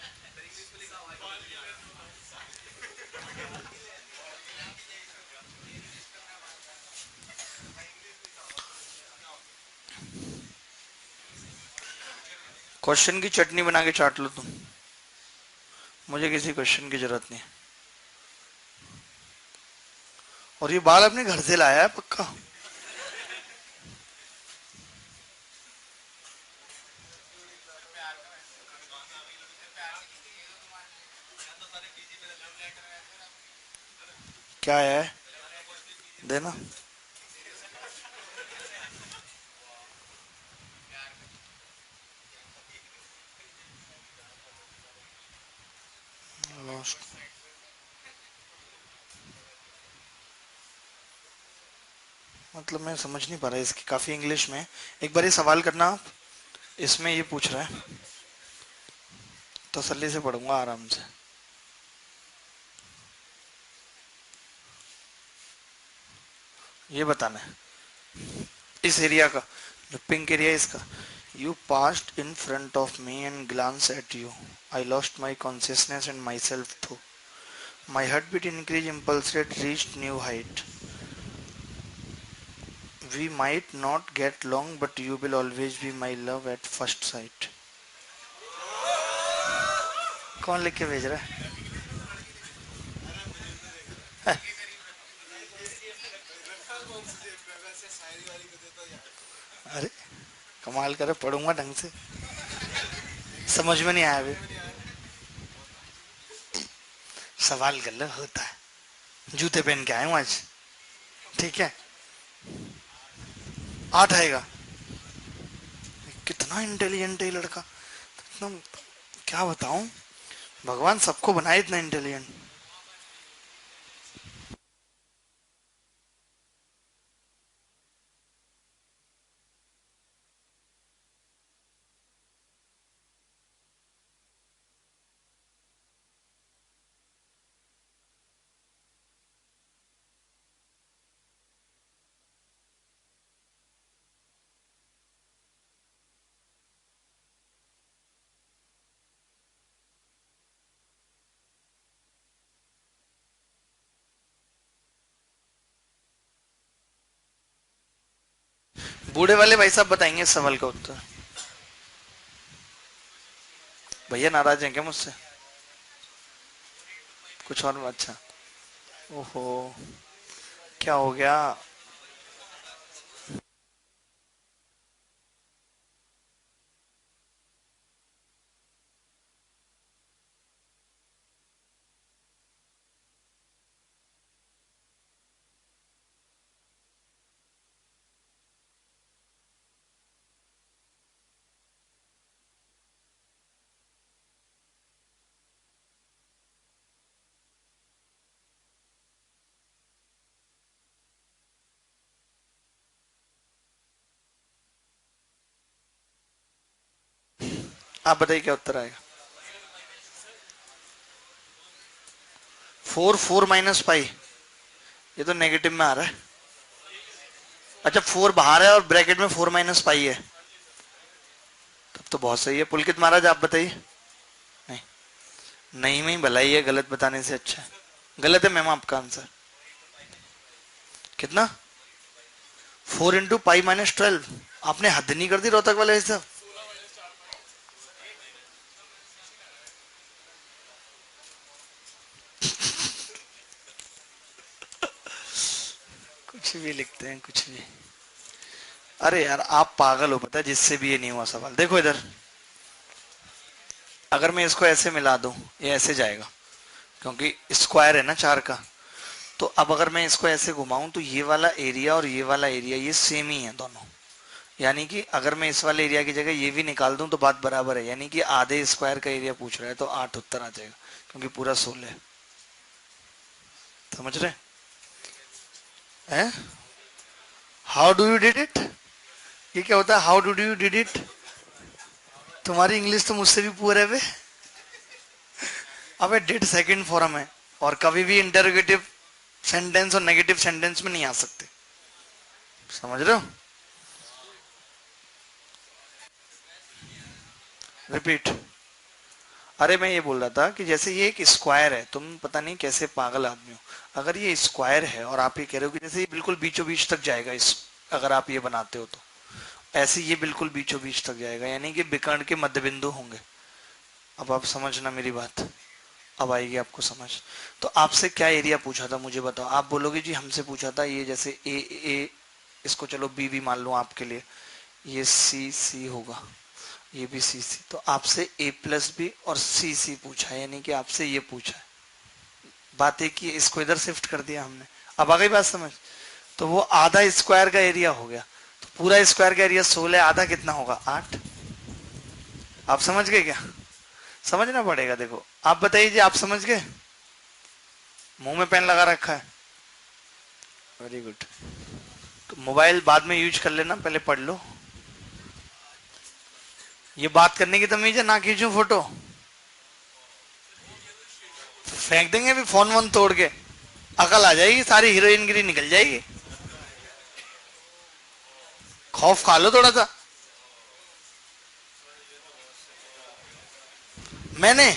क्वेश्चन की चटनी बना के चाट लो तुम, मुझे किसी क्वेश्चन की जरूरत नहीं। और ये बाल अपने घर से लाया है पक्का? क्या है, देना। lost. मतलब मैं समझ नहीं पा रहा इसकी, काफी इंग्लिश में। एक बार ये सवाल करना आप। इसमें ये पूछ रहा है, तसल्ली से पढ़ूंगा आराम से। ये बताना है इस एरिया का, जो पिंक एरिया है इसका। You passed in front of me and glance at you, I lost my consciousness and my self too, my heart beat increase, impulse rate reached new height, we might not get long but you will always be my love at first sight. कौन लिख के भेज रहा है? अरे कमाल करे, पढ़ूंगा ढंग से, समझ में नहीं आया अभी। सवाल गलत होता है, जूते पहन के आए हूं आज, ठीक है। 8 आएगा। कितना इंटेलिजेंट है ये लड़का, इतना, क्या बताऊं, भगवान सबको बनाए इतना इंटेलिजेंट। बूढ़े वाले भाई साहब बताएंगे इस सवाल का उत्तर। भैया नाराज हैं क्या मुझसे? कुछ और? अच्छा, ओहो, क्या हो गया? आप बताइए क्या उत्तर आएगा। 4 माइनस पाई, ये तो नेगेटिव में आ रहा है। अच्छा, 4 बाहर है और ब्रैकेट में 4 माइनस पाई है, तब तो बहुत सही है। पुलकित महाराज आप बताइए। नहीं, नहीं में ही भलाई है, गलत बताने से अच्छा है। गलत है मैम आपका आंसर। कितना? 4 × पाई-12। आपने हद नहीं कर दी रोहतक वाले साहब। कुछ भी लिखते हैं, कुछ भी। अरे यार आप पागल हो, पता है जिससे भी ये नहीं हुआ सवाल। देखो इधर, अगर मैं इसको ऐसे मिला दूं, ये ऐसे जाएगा क्योंकि स्क्वायर है ना 4 का। तो अब अगर मैं इसको ऐसे घुमाऊं तो ये वाला एरिया और ये वाला एरिया ये सेम ही है दोनों। यानी कि अगर मैं इस वाले एरिया की जगह ये भी निकाल दूं तो बात बराबर है। यानी कि आधे स्क्वायर का एरिया पूछ रहा है तो 8 उत्तर आ जाएगा, क्योंकि पूरा 16 है। समझ रहे हैं? How do you did it? ये क्या होता है how do you did it? तुम्हारी इंग्लिश तो मुझसे भी पुअर है बे। अबे डिड सेकंड फॉर्म है, और कभी भी इंटरोगेटिव सेंटेंस और नेगेटिव सेंटेंस में नहीं आ सकते। समझ रहे हो? रिपीट। अरे मैं ये बोल रहा था कि जैसे ये एक स्क्वायर है, तुम पता नहीं कैसे पागल आदमी हो। अगर ये स्क्वायर है और आप ये कह रहे हो कि जैसे ये बिल्कुल बीचों बीच तक जाएगा, इस अगर आप ये बनाते हो तो ऐसे ये बिल्कुल बीचों बीच तक जाएगा, यानी कि विकर्ण के मध्य बिंदु होंगे। अब आप समझना मेरी बात, अब आएगी आपको समझ। तो आपसे क्या एरिया पूछा था मुझे बताओ। आप बोलोगे जी हमसे पूछा था ये, जैसे ए, इसको चलो बी भी मान लो आपके लिए, ये सी सी होगा, ये भी सी सी। तो आपसे ए प्लस बी और सी सी पूछा है, यानी कि आपसे ये पूछा है। बात एक ही, इसको इधर शिफ्ट कर दिया हमने। अब आ गई बात समझ? तो वो आधा स्क्वायर का एरिया हो गया। तो पूरा स्क्वायर का एरिया 16, आधा कितना होगा? 8। आप समझ गए क्या? समझना पड़ेगा। देखो आप बताइए जी, आप समझ गए? मुंह में पेन लगा रखा है, वेरी गुड। तो मोबाइल बाद में यूज कर लेना, पहले पढ़ लो। ये बात करने की तमीज है, ना खींचूं फोटो, फेंक देंगे भी फोन वोन तोड़ के, अकल आ जाएगी, सारी हीरोइन गिरी निकल जाएगी। खौफ खा लो थोड़ा सा। मैंने,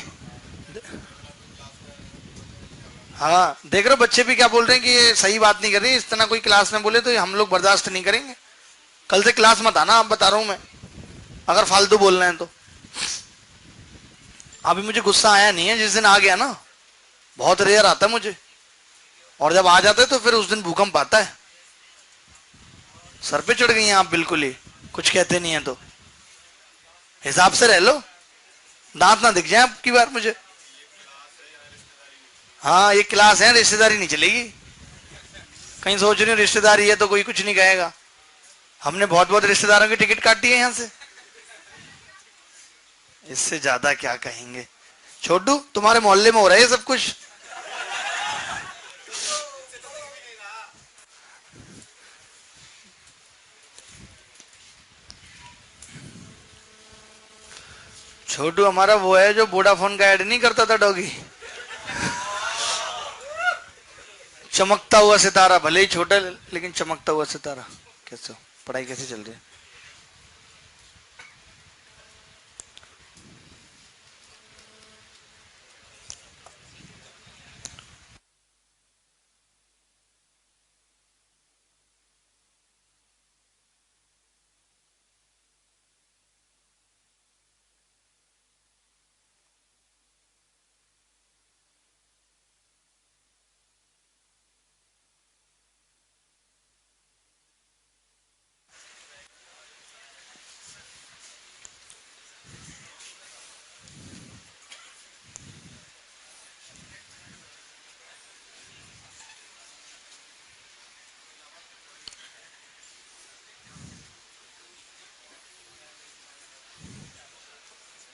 हाँ देख रहे हो बच्चे भी क्या बोल रहे हैं कि ये सही बात नहीं कर रही, इस तरह कोई क्लास में बोले तो हम लोग बर्दाश्त नहीं करेंगे। कल से क्लास मत आना, आप बता रहा हूं मैं, अगर फालतू बोल रहे हैं तो। अभी मुझे गुस्सा आया नहीं है, जिस दिन आ गया ना, बहुत रेयर आता है मुझे, और जब आ जाता है तो फिर उस दिन भूकंप आता है। सर पे चढ़ गई हैं आप बिल्कुल ही, कुछ कहते नहीं है तो हिसाब से रह लो, दांत ना दिख जाए आपकी बार मुझे। हाँ ये क्लास है, रिश्तेदारी नहीं चलेगी। कहीं सोच रही हूँ रिश्तेदारी है तो कोई कुछ नहीं कहेगा, हमने बहुत बहुत रिश्तेदारों की टिकट काटी है यहाँ से, इससे ज्यादा क्या कहेंगे। छोटू तुम्हारे मोहल्ले में हो रहा है ये सब कुछ। छोटू हमारा वो है जो वोडाफोन का ऐड नहीं करता था डॉगी, चमकता हुआ सितारा, भले ही छोटा लेकिन चमकता हुआ सितारा। कैसे हो, पढ़ाई कैसी चल रही है?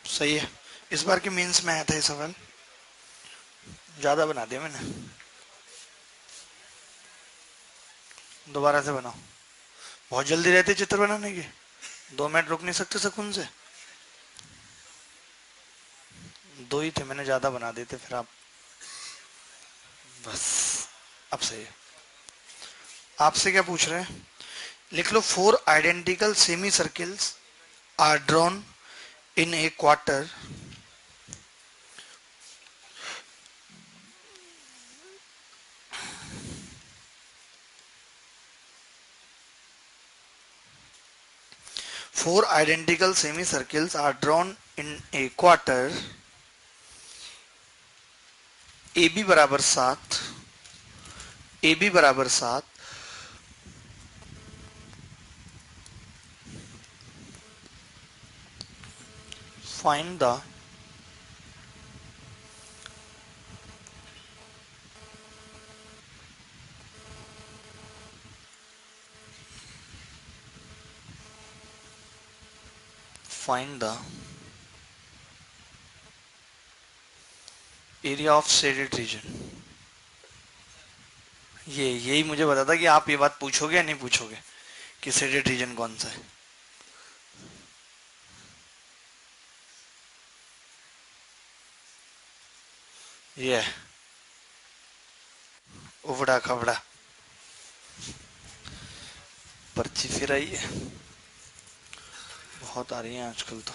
सही है, इस बार के मेंस में आया था ये सवाल, ज्यादा बना दिया मैंने, दोबारा से बनाओ। बहुत जल्दी रहती चित्र बनाने की, 2 मिनट रुक नहीं सकते सुकून से? दो ही थे, मैंने ज्यादा बना दिए थे फिर आप, बस अब सही है। आपसे क्या पूछ रहे हैं, लिख लो 4 identical semi circles are drawn in a quarter four identical semicircles are drawn in a quarter, AB बराबर 7, AB बराबर 7, find the area of shaded region। ये यही मुझे बता था कि आप ये बात पूछोगे या नहीं पूछोगे कि शेडेड रीजन कौन सा है। ये उबड़ा खबड़ा पर्ची फिर आई है, बहुत आ रही है आजकल तो।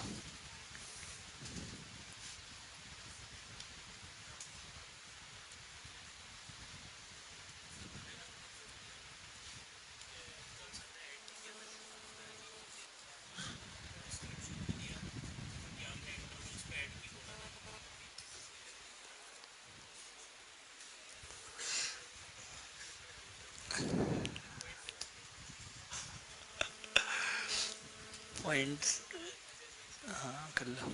पॉइंट्स, हाँ कर लो।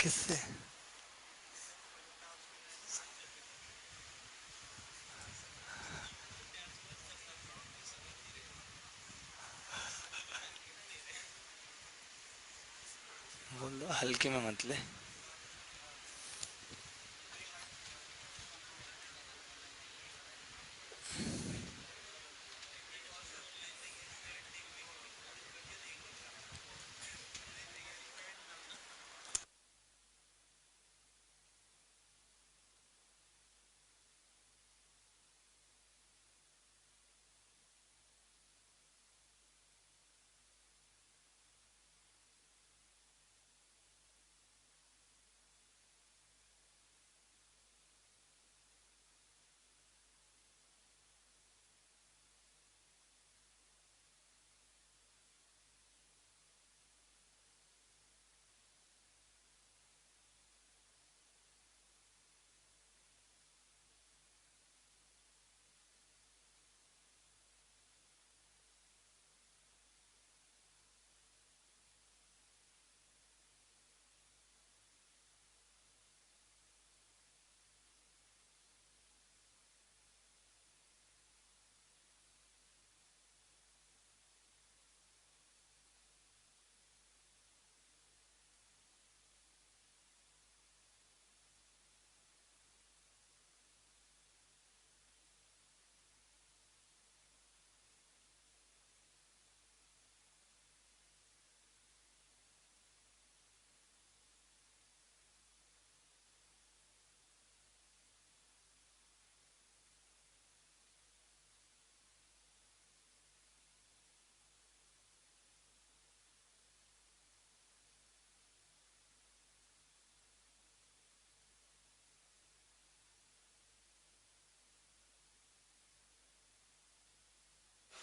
किससे? हल्के में मत ले।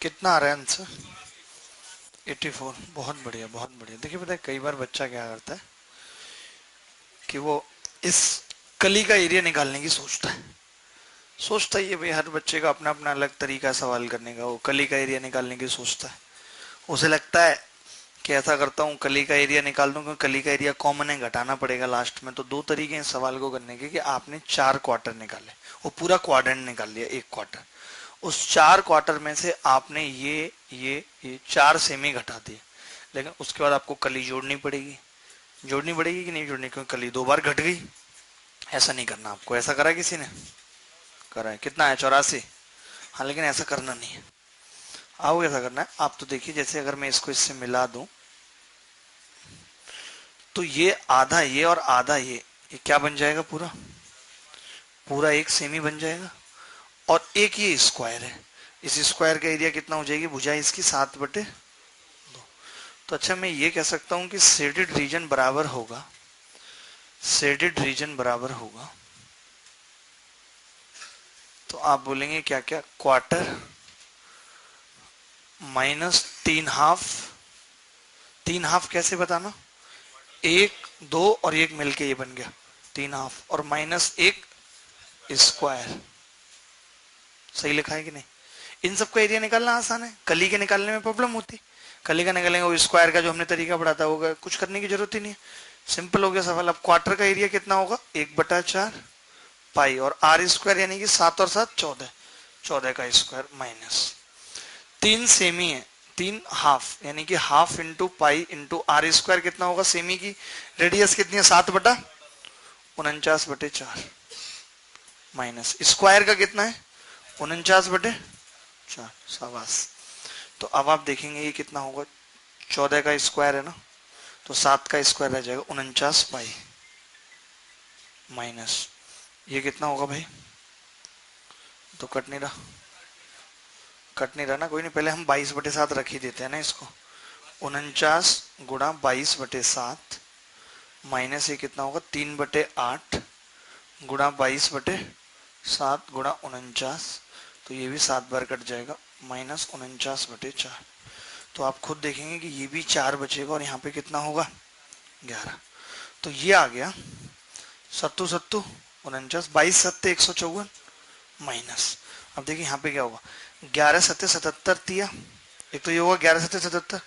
कितना आ रहा है आंसर? 84। बहुत बढ़िया, बहुत बढ़िया। देखिए पता है कई बार बच्चा क्या करता है कि वो इस कली का एरिया निकालने की सोचता ही है भाई, हर बच्चे का अपना अपना अलग तरीका है सवाल करने का। वो कली का एरिया निकालने की सोचता है, उसे लगता है कि ऐसा करता हूँ कली का एरिया निकाल दूं, क्योंकि कली का एरिया कॉमन है, घटाना पड़ेगा लास्ट में। तो दो तरीके हैं इस सवाल को करने के कि आपने 4 क्वार्टर निकाले, वो पूरा क्वाड्रेंट निकाल लिया, एक क्वार्टर। उस 4 क्वार्टर में से आपने ये 4 सेमी घटा दिए, लेकिन उसके बाद आपको कली जोड़नी पड़ेगी। जोड़नी पड़ेगी कि नहीं जोड़नी, क्योंकि कली 2 बार घट गई। ऐसा नहीं करना आपको। ऐसा करा किसी ने? करा है। कितना है? 84। हाँ, लेकिन ऐसा करना नहीं है। आपको ऐसा करना है, आप तो देखिए जैसे अगर मैं इसको इससे मिला दूं तो ये आधा ये और आधा ये क्या बन जाएगा? पूरा पूरा एक सेमी बन जाएगा। और एक ये स्क्वायर है, इस स्क्वायर का एरिया कितना हो जाएगी? भुजा इसकी 7/2। तो अच्छा मैं ये कह सकता हूं कि शेडेड रीजन बराबर होगा, शेडेड रीजन बराबर होगा, तो आप बोलेंगे क्या क्या? Quarter minus 3 half. 3 हाफ कैसे बताना? 1 2 और 1 मिलके ये बन गया 3 हाफ, और माइनस 1 स्क्वायर। सही लिखा है कि नहीं? इन सबका एरिया निकालना आसान है, कली के निकालने में प्रॉब्लम होती। कली का निकालेंगे, वो स्क्वायर का जो हमने तरीका पढ़ा होगा, कुछ करने की जरूरत ही नहीं है, सिंपल हो गया सवाल। अब क्वार्टर का एरिया कितना होगा? 1/4 पाई, और आर स्क्वायर यानी कि 7 और 7 14, 14 का स्क्वायर माइनस 3 सेमी है, 3 हाफ यानी कि half into pi into r square कितना होगा? सेमी की रेडियस कितनी है? 7/49/4 माइनस स्क्वायर का कितना है? 49/4। शाबाश। तो अब आप देखेंगे ये कितना होगा? 14 का स्क्वायर है ना, तो 7 का स्क्वायर रह जाएगा 49 पाई माइनस ये कितना होगा भाई? तो कट नहीं रहा, कट नहीं रहा ना, कोई नहीं। पहले हम 22/7 रख ही देते हैं ना इसको। 49 गुणा 22/7 माइनस ये कितना होगा? 3/8 गुणा 22/7 गुणा 49, तो ये भी 7 बार कट जाएगा, माइनस 49/4। तो आप खुद देखेंगे कि ये भी 4 बचेगा, और यहाँ पे कितना होगा? 11। तो ये आ गया सत्तू सत्तू 49, 22 7 154 माइनस। अब देखिए यहाँ पे क्या होगा? 11 7 77 तिया, एक तो ये होगा 11 7 77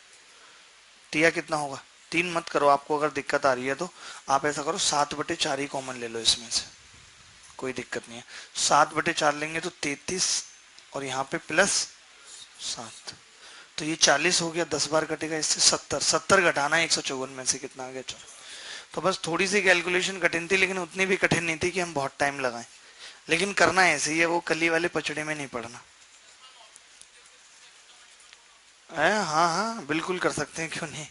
तिया कितना होगा? 3 मत करो, आपको अगर दिक्कत आ रही है तो आप ऐसा करो 7/4 ही कॉमन ले लो इसमें से, कोई दिक्कत नहीं है। 7/4 लेंगे तो 33, और यहाँ पे प्लस 7, तो ये 40 हो गया, 10 बार कटेगा इससे 70। 70 घटाना है 154 में से, कितना आ गया? 4। तो बस थोड़ी सी कैलकुलेशन कठिन थी, लेकिन उतनी भी कठिन नहीं थी कि हम बहुत टाइम लगाएं। लेकिन करना ऐसे ही है, वो कली वाले पचड़े में नहीं पड़ना है। हाँ हाँ बिल्कुल कर सकते हैं, क्यों नहीं।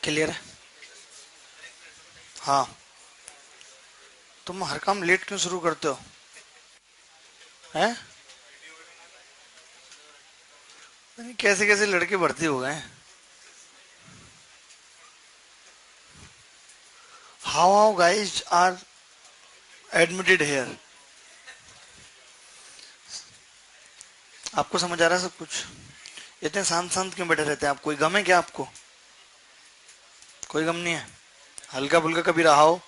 क्लियर है। हाँ, तुम हर काम लेट क्यों शुरू करते हो हैं? कैसे कैसे लड़के भर्ती हो गए हैं। How guys are admitted here. आपको समझ आ रहा है सब कुछ? इतने शांत शांत क्यों बैठे रहते हैं आप? कोई गम है क्या आपको? कोई गम नहीं है? हल्का फुल्का कभी रहा हो?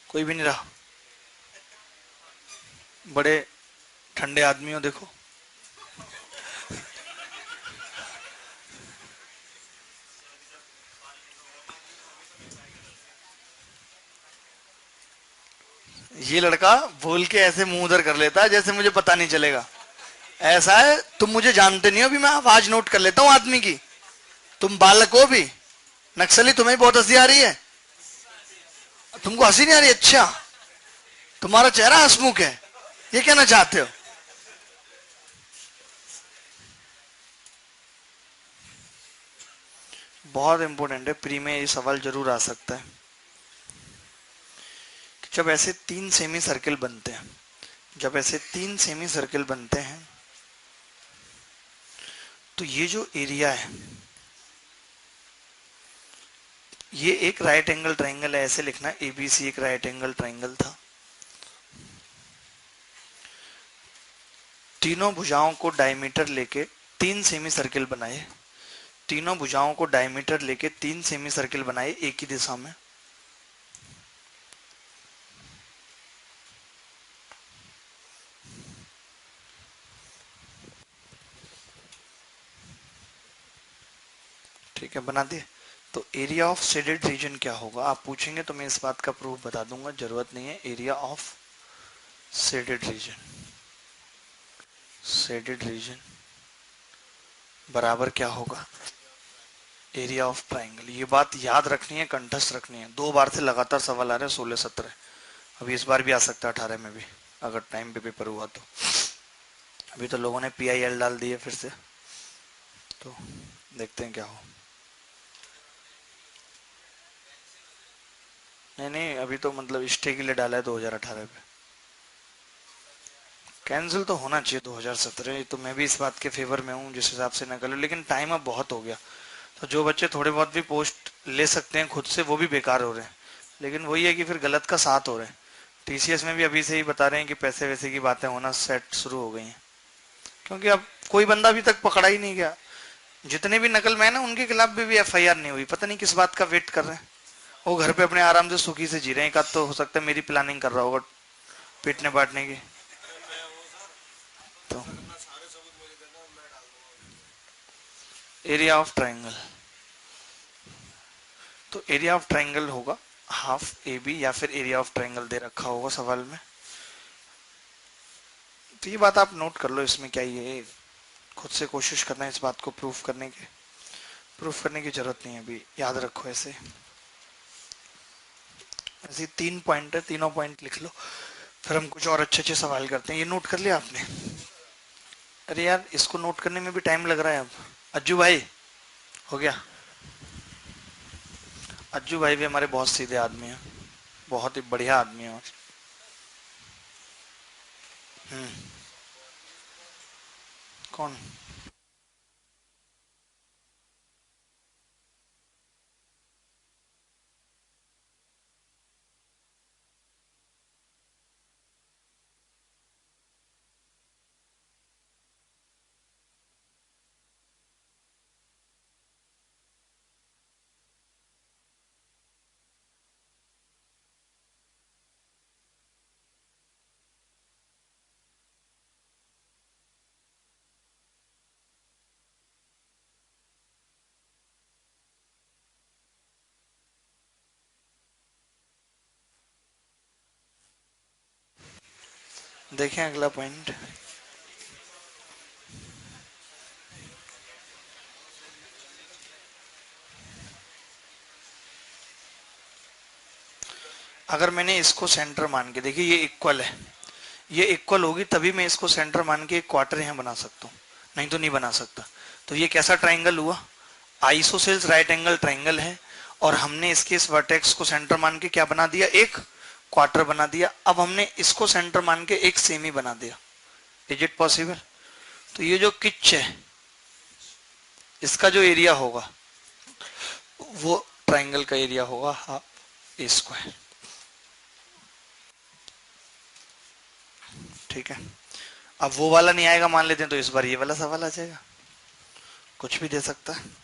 कोई भी नहीं रहा? बड़े ठंडे आदमी हो देखो। ये लड़का भूल के ऐसे मुंह उधर कर लेता है जैसे मुझे पता नहीं चलेगा। ऐसा है, तुम मुझे जानते नहीं हो, अभी मैं आवाज नोट कर लेता हूँ आदमी की। तुम बालक हो भी। नक्सली, तुम्हें बहुत हंसी आ रही है? तुमको हंसी नहीं आ रही? अच्छा, तुम्हारा चेहरा हंसमुख है, ये कहना चाहते हो? बहुत इंपॉर्टेंट है, प्री में ये सवाल जरूर आ सकता है। जब ऐसे 3 सेमी सर्किल बनते हैं, जब ऐसे 3 सेमी सर्किल बनते हैं, तो ये जो एरिया है, ये एक राइट एंगल ट्राइंगल है। ऐसे लिखना, एबीसी एक राइट एंगल ट्राइंगल था। तीनों भुजाओं को डायमीटर लेके 3 सेमी सर्किल बनाए। तीनों भुजाओं को डायमीटर लेके 3 सेमी सर्किल बनाए एक ही दिशा में। ठीक है, बना दिए। तो एरिया ऑफ शेडेड रीजन क्या होगा आप पूछेंगे तो मैं इस बात का प्रूफ बता दूंगा, जरूरत नहीं है। Area of shaded region, shaded region बराबर क्या होगा? Area of triangle. ये बात याद रखनी है, कंठस्थ रखनी है। 2 बार से लगातार सवाल आ रहे हैं, 16-17। अभी इस बार भी आ सकता है 18 में भी, अगर टाइम पे पेपर हुआ तो। अभी तो लोगों ने PIL डाल दिए फिर से, तो देखते हैं क्या हो। नहीं नहीं, अभी तो मतलब स्टे के लिए डाला है 2018 पे। कैंसिल तो होना चाहिए 2017। तो मैं भी इस बात के फेवर में हूँ, जिस हिसाब से न कर लो, लेकिन टाइम अब बहुत हो गया। तो जो बच्चे थोड़े बहुत भी पोस्ट ले सकते हैं खुद से, वो भी बेकार हो रहे हैं। लेकिन वही है कि फिर गलत का साथ हो रहे हैं। TCS में भी अभी से ही बता रहे हैं कि पैसे वैसे की बातें होना सेट शुरू हो गई हैं, क्योंकि अब कोई बंदा अभी तक पकड़ा ही नहीं गया। जितने भी नकल मैन है उनके खिलाफ भी FIR नहीं हुई। पता नहीं किस बात का वेट कर रहे हैं। वो घर पे अपने आराम से सुखी से जी रहे हैं। एक आध तो हो सकता है मेरी प्लानिंग कर रहा होगा पीटने बांटने की। एरिया ऑफ ट्राइंगल, तो एरिया ऑफ ट्राइंगल होगा हाफ ए बी, या फिर एरिया ऑफ ट्राइंगल दे रखा होगा सवाल में। तो ये बात आप नोट कर लो, इसमें क्या ये खुद से कोशिश करना है इस बात को प्रूफ करने की जरूरत नहीं है अभी, याद रखो ऐसे। ऐसे 3 पॉइंट है, तीनों पॉइंट लिख लो, फिर हम कुछ और अच्छे अच्छे सवाल करते हैं। ये नोट कर लिया आपने? अरे यार इसको नोट करने में भी टाइम लग रहा है अब। अज्जू भाई हो गया? अज्जू भाई भी हमारे बहुत सीधे आदमी हैं, बहुत ही बढ़िया आदमी है। और हम्म, कौन? देखें अगला पॉइंट। अगर मैंने इसको सेंटर मान के, देखिए ये इक्वल है, ये इक्वल होगी तभी मैं इसको सेंटर मान के एक क्वार्टर यहाँ बना सकता हूँ, नहीं तो नहीं बना सकता। तो ये कैसा ट्राइंगल हुआ? आइसोसेल्स राइट एंगल ट्राइंगल है, और हमने इसके इस वर्टेक्स को सेंटर मान के क्या बना दिया? एक क्वार्टर बना दिया। अब हमने इसको सेंटर मान के एक सेमी बना दिया। Is it possible? तो ये जो किच है इसका जो एरिया होगा वो ट्राइंगल का एरिया होगा हाफ ए स्क्वायर। ठीक है, अब वो वाला नहीं आएगा मान लेते हैं, तो इस बार ये वाला सवाल आ जाएगा, कुछ भी दे सकता है।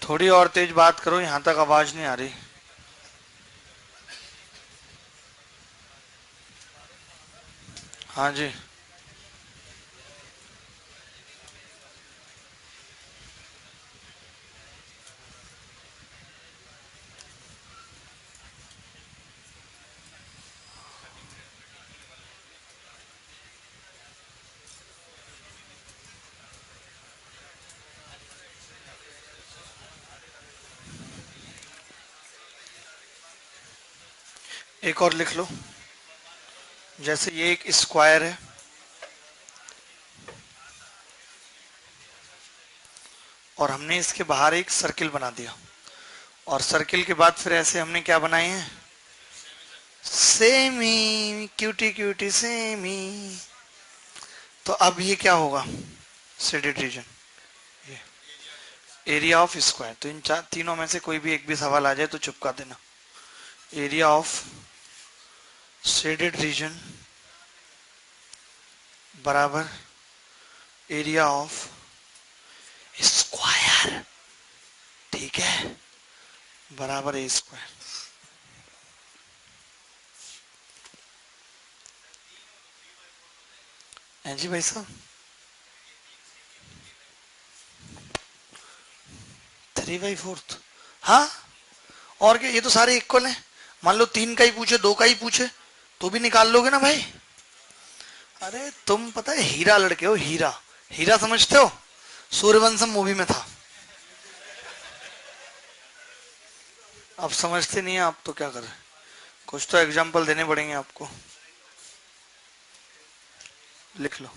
थोड़ी और तेज बात करो, यहां तक आवाज नहीं आ रही। हाँ जी। एक और लिख लो, जैसे ये एक स्क्वायर है और हमने इसके बाहर एक सर्किल बना दिया, और सर्किल के बाद फिर ऐसे हमने क्या बनाए हैं? Semi, cutie cutie semi. तो अब ये क्या होगा? शेडेड रीजन, ये एरिया ऑफ स्क्वायर। तो इन तीनों में से कोई भी एक भी सवाल आ जाए तो चुपका देना। एरिया ऑफ शेडेड रीजन बराबर एरिया ऑफ स्क्वायर, ठीक है, बराबर ए स्क्वायर। हैं जी भाई साहब, 3/4। हाँ, और क्या, ये तो सारे इक्वल हैं। मान लो 3 का ही पूछे, 2 का ही पूछे, तो भी निकाल लोगे ना भाई। अरे तुम पता है हीरा लड़के हो, हीरा। हीरा समझते हो? सूर्यवंशम मूवी में था। अब समझते नहीं है आप तो क्या करें, कुछ तो एग्जाम्पल देने पड़ेंगे आपको। लिख लो।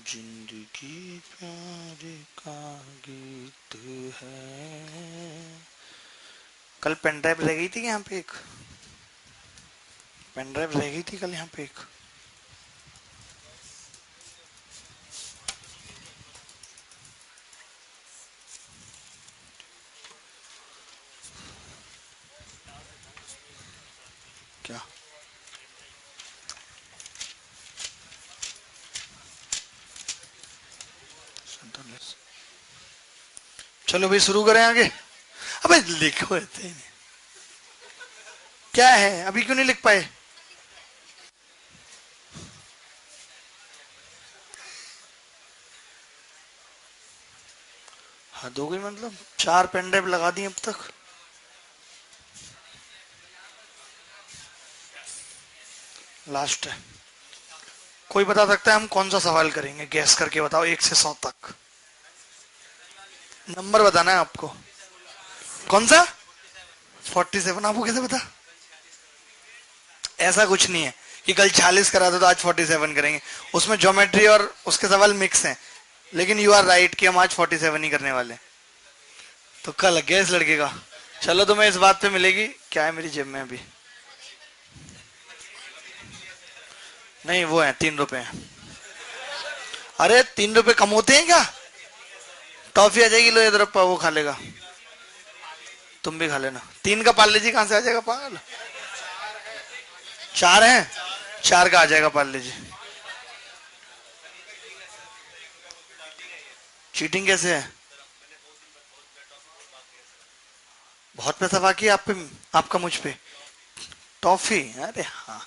जिंदगी प्यार का गीत है। कल पेन ड्राइव रह गई थी यहाँ पे एक, पेन ड्राइव रह गई थी कल यहाँ पे एक। क्या? चलो भाई शुरू करें आगे। अबे लिखो ऐसे। क्या है, अभी क्यों नहीं लिख पाए? हद हो गई, मतलब 4 पेन ड्राइव लगा दी अब तक। लास्ट है। कोई बता सकता है हम कौन सा सवाल करेंगे? गैस करके बताओ 1 से 100 तक। नंबर बताना है आपको। कौन सा? 47। आपको कैसे पता? ऐसा कुछ नहीं है कि कल 46 करा था तो आज 47 करेंगे। उसमें ज्योमेट्री और उसके सवाल मिक्स हैं। लेकिन यू आर राइट कि हम आज 47 ही करने वाले हैं। तो कल लग गया इस लड़के का। चलो तुम्हें इस बात पे मिलेगी। क्या है मेरी जेब में अभी? नहीं, वो है 3 रुपए। अरे 3 रुपए कम होते हैं क्या? टॉफी आ जाएगी, लो इधर वो खा लेगा। तुम भी खा लेना। 3 का पार्ले जी कहां से आ जाएगा पागल? 4 है, 4 का आ जाएगा पार्ले जी। चीटिंग कैसे है? बहुत पैसा बाकी है आप पे, आपका मुझ पे। टॉफी, अरे हाँ।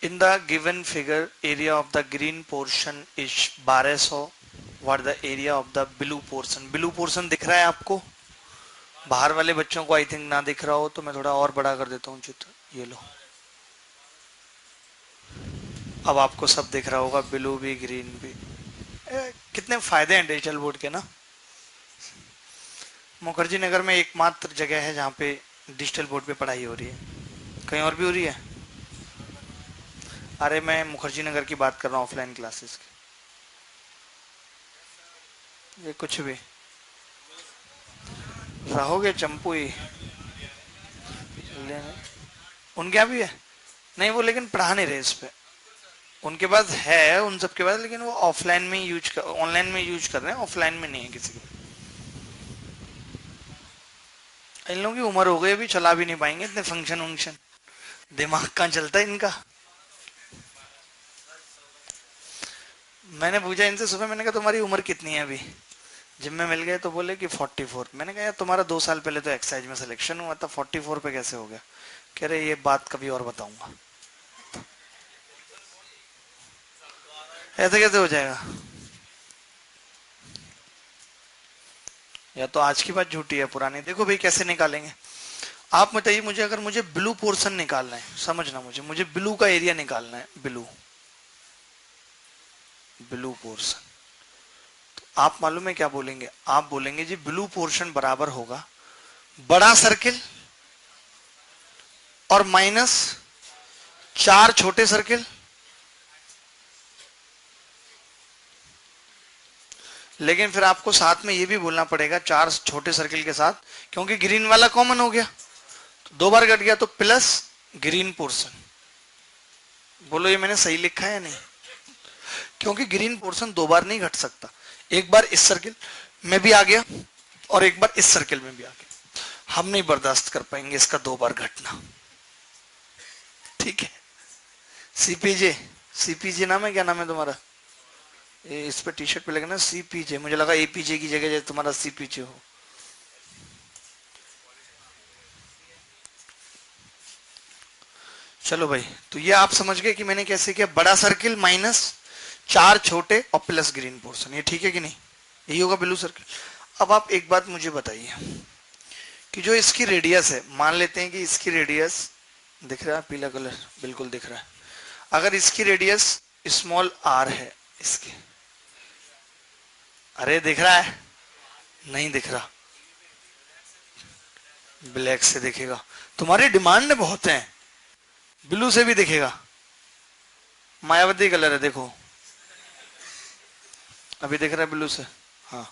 In the given figure, area of the green portion is 1200. What the area of the blue portion? Blue portion दिख रहा है आपको? बाहर वाले बच्चों को आई थिंक ना दिख रहा हो तो मैं थोड़ा और बड़ा कर देता हूँ चित्र। ये लो, अब आपको सब दिख रहा होगा, ब्लू भी ग्रीन भी। कितने फायदे हैं डिजिटल बोर्ड के ना। मुखर्जी नगर में एकमात्र जगह है जहाँ पे डिजिटल बोर्ड पे पढ़ाई हो रही है। कहीं और भी हो रही है? अरे मैं मुखर्जी नगर की बात कर रहा हूँ, ऑफलाइन क्लासेस की। ये कुछ भी रहोगे चंपू ही लेने। उनके यहाँ भी है? नहीं वो लेकिन पढ़ा नहीं रहे इस पे। उनके पास है उन सब के पास, लेकिन वो ऑफलाइन में यूज कर, ऑनलाइन में यूज कर रहे हैं, ऑफलाइन में नहीं है किसी के। इन लोगों की उम्र हो गई, अभी चला भी नहीं पाएंगे इतने फंक्शन वंक्शन, दिमाग कहाँ चलता है इनका। मैंने पूछा इनसे सुबह, मैंने कहा तुम्हारी उम्र कितनी है अभी, जिम में मिल गए तो बोले कि 44। मैंने कहा यार तुम्हारा 2 साल पहले तो एक्साइज में सिलेक्शन हुआ था, 44 पे कैसे हो गया। कह रहे ये बात कभी और बताऊंगा। ऐसे कैसे हो जाएगा, या तो आज की बात झूठी है पुरानी। देखो भाई कैसे निकालेंगे आप बताइए मुझे, अगर मुझे ब्लू पोर्शन निकालना है, समझना मुझे ब्लू का एरिया निकालना है, ब्लू पोर्शन, तो आप मालूम है क्या बोलेंगे, आप बोलेंगे जी ब्लू पोर्शन बराबर होगा बड़ा सर्किल और माइनस 4 छोटे सर्किल। लेकिन फिर आपको साथ में ये भी बोलना पड़ेगा 4 छोटे सर्किल के साथ, क्योंकि ग्रीन वाला कॉमन हो गया, तो 2 बार घट गया, तो प्लस ग्रीन पोर्शन। बोलो ये मैंने सही लिखा है या नहीं, क्योंकि ग्रीन पोर्शन 2 बार नहीं घट सकता, एक बार इस सर्किल में भी आ गया और एक बार इस सर्किल में भी आ गया। हम नहीं बर्दाश्त कर पाएंगे इसका 2 बार घटना, ठीक है। सीपीजे नाम है, क्या नाम है तुम्हारा, इस पे टी शर्ट पे लगे ना सीपीजे, मुझे लगा एपीजे की जगह तुम्हारा सीपीजे हो। चलो भाई, तो ये आप समझ गए कि मैंने कैसे किया, बड़ा सर्किल माइनस 4 छोटे और प्लस ग्रीन पोर्शन, ये ठीक है कि नहीं, यही होगा ब्लू सर्किल। अब आप एक बात मुझे बताइए कि जो इसकी रेडियस है, मान लेते हैं कि इसकी रेडियस दिख रहा है, पीला कलर बिल्कुल दिख रहा है, अगर इसकी रेडियस स्मॉल आर है, इसकी, अरे दिख रहा है, नहीं दिख रहा, ब्लैक से दिखेगा, तुम्हारी डिमांड बहुत है, ब्लू से भी दिखेगा, मायावती कलर है देखो, अभी दिख रहा है ब्लू से, हाँ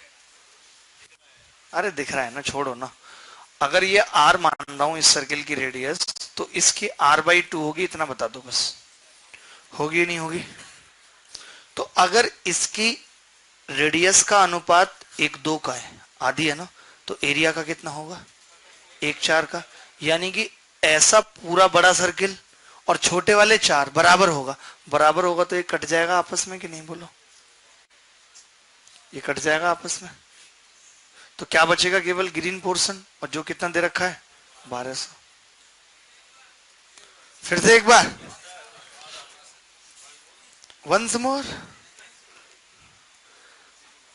अरे दिख रहा है ना, छोड़ो ना। अगर ये आर मान रहा हूं इस सर्किल की रेडियस, तो इसकी r/2 होगी, इतना बता दो बस, होगी नहीं होगी। तो अगर इसकी रेडियस का अनुपात 1:2 का है, आधी है ना, तो एरिया का कितना होगा 1:4 का, यानी कि ऐसा पूरा बड़ा सर्किल और छोटे वाले 4 बराबर होगा, बराबर होगा तो ये कट जाएगा आपस में कि नहीं, बोलो ये कट जाएगा आपस में, तो क्या बचेगा, केवल ग्रीन पोर्शन, और जो कितना दे रखा है 1200। फिर से एक बार, once more,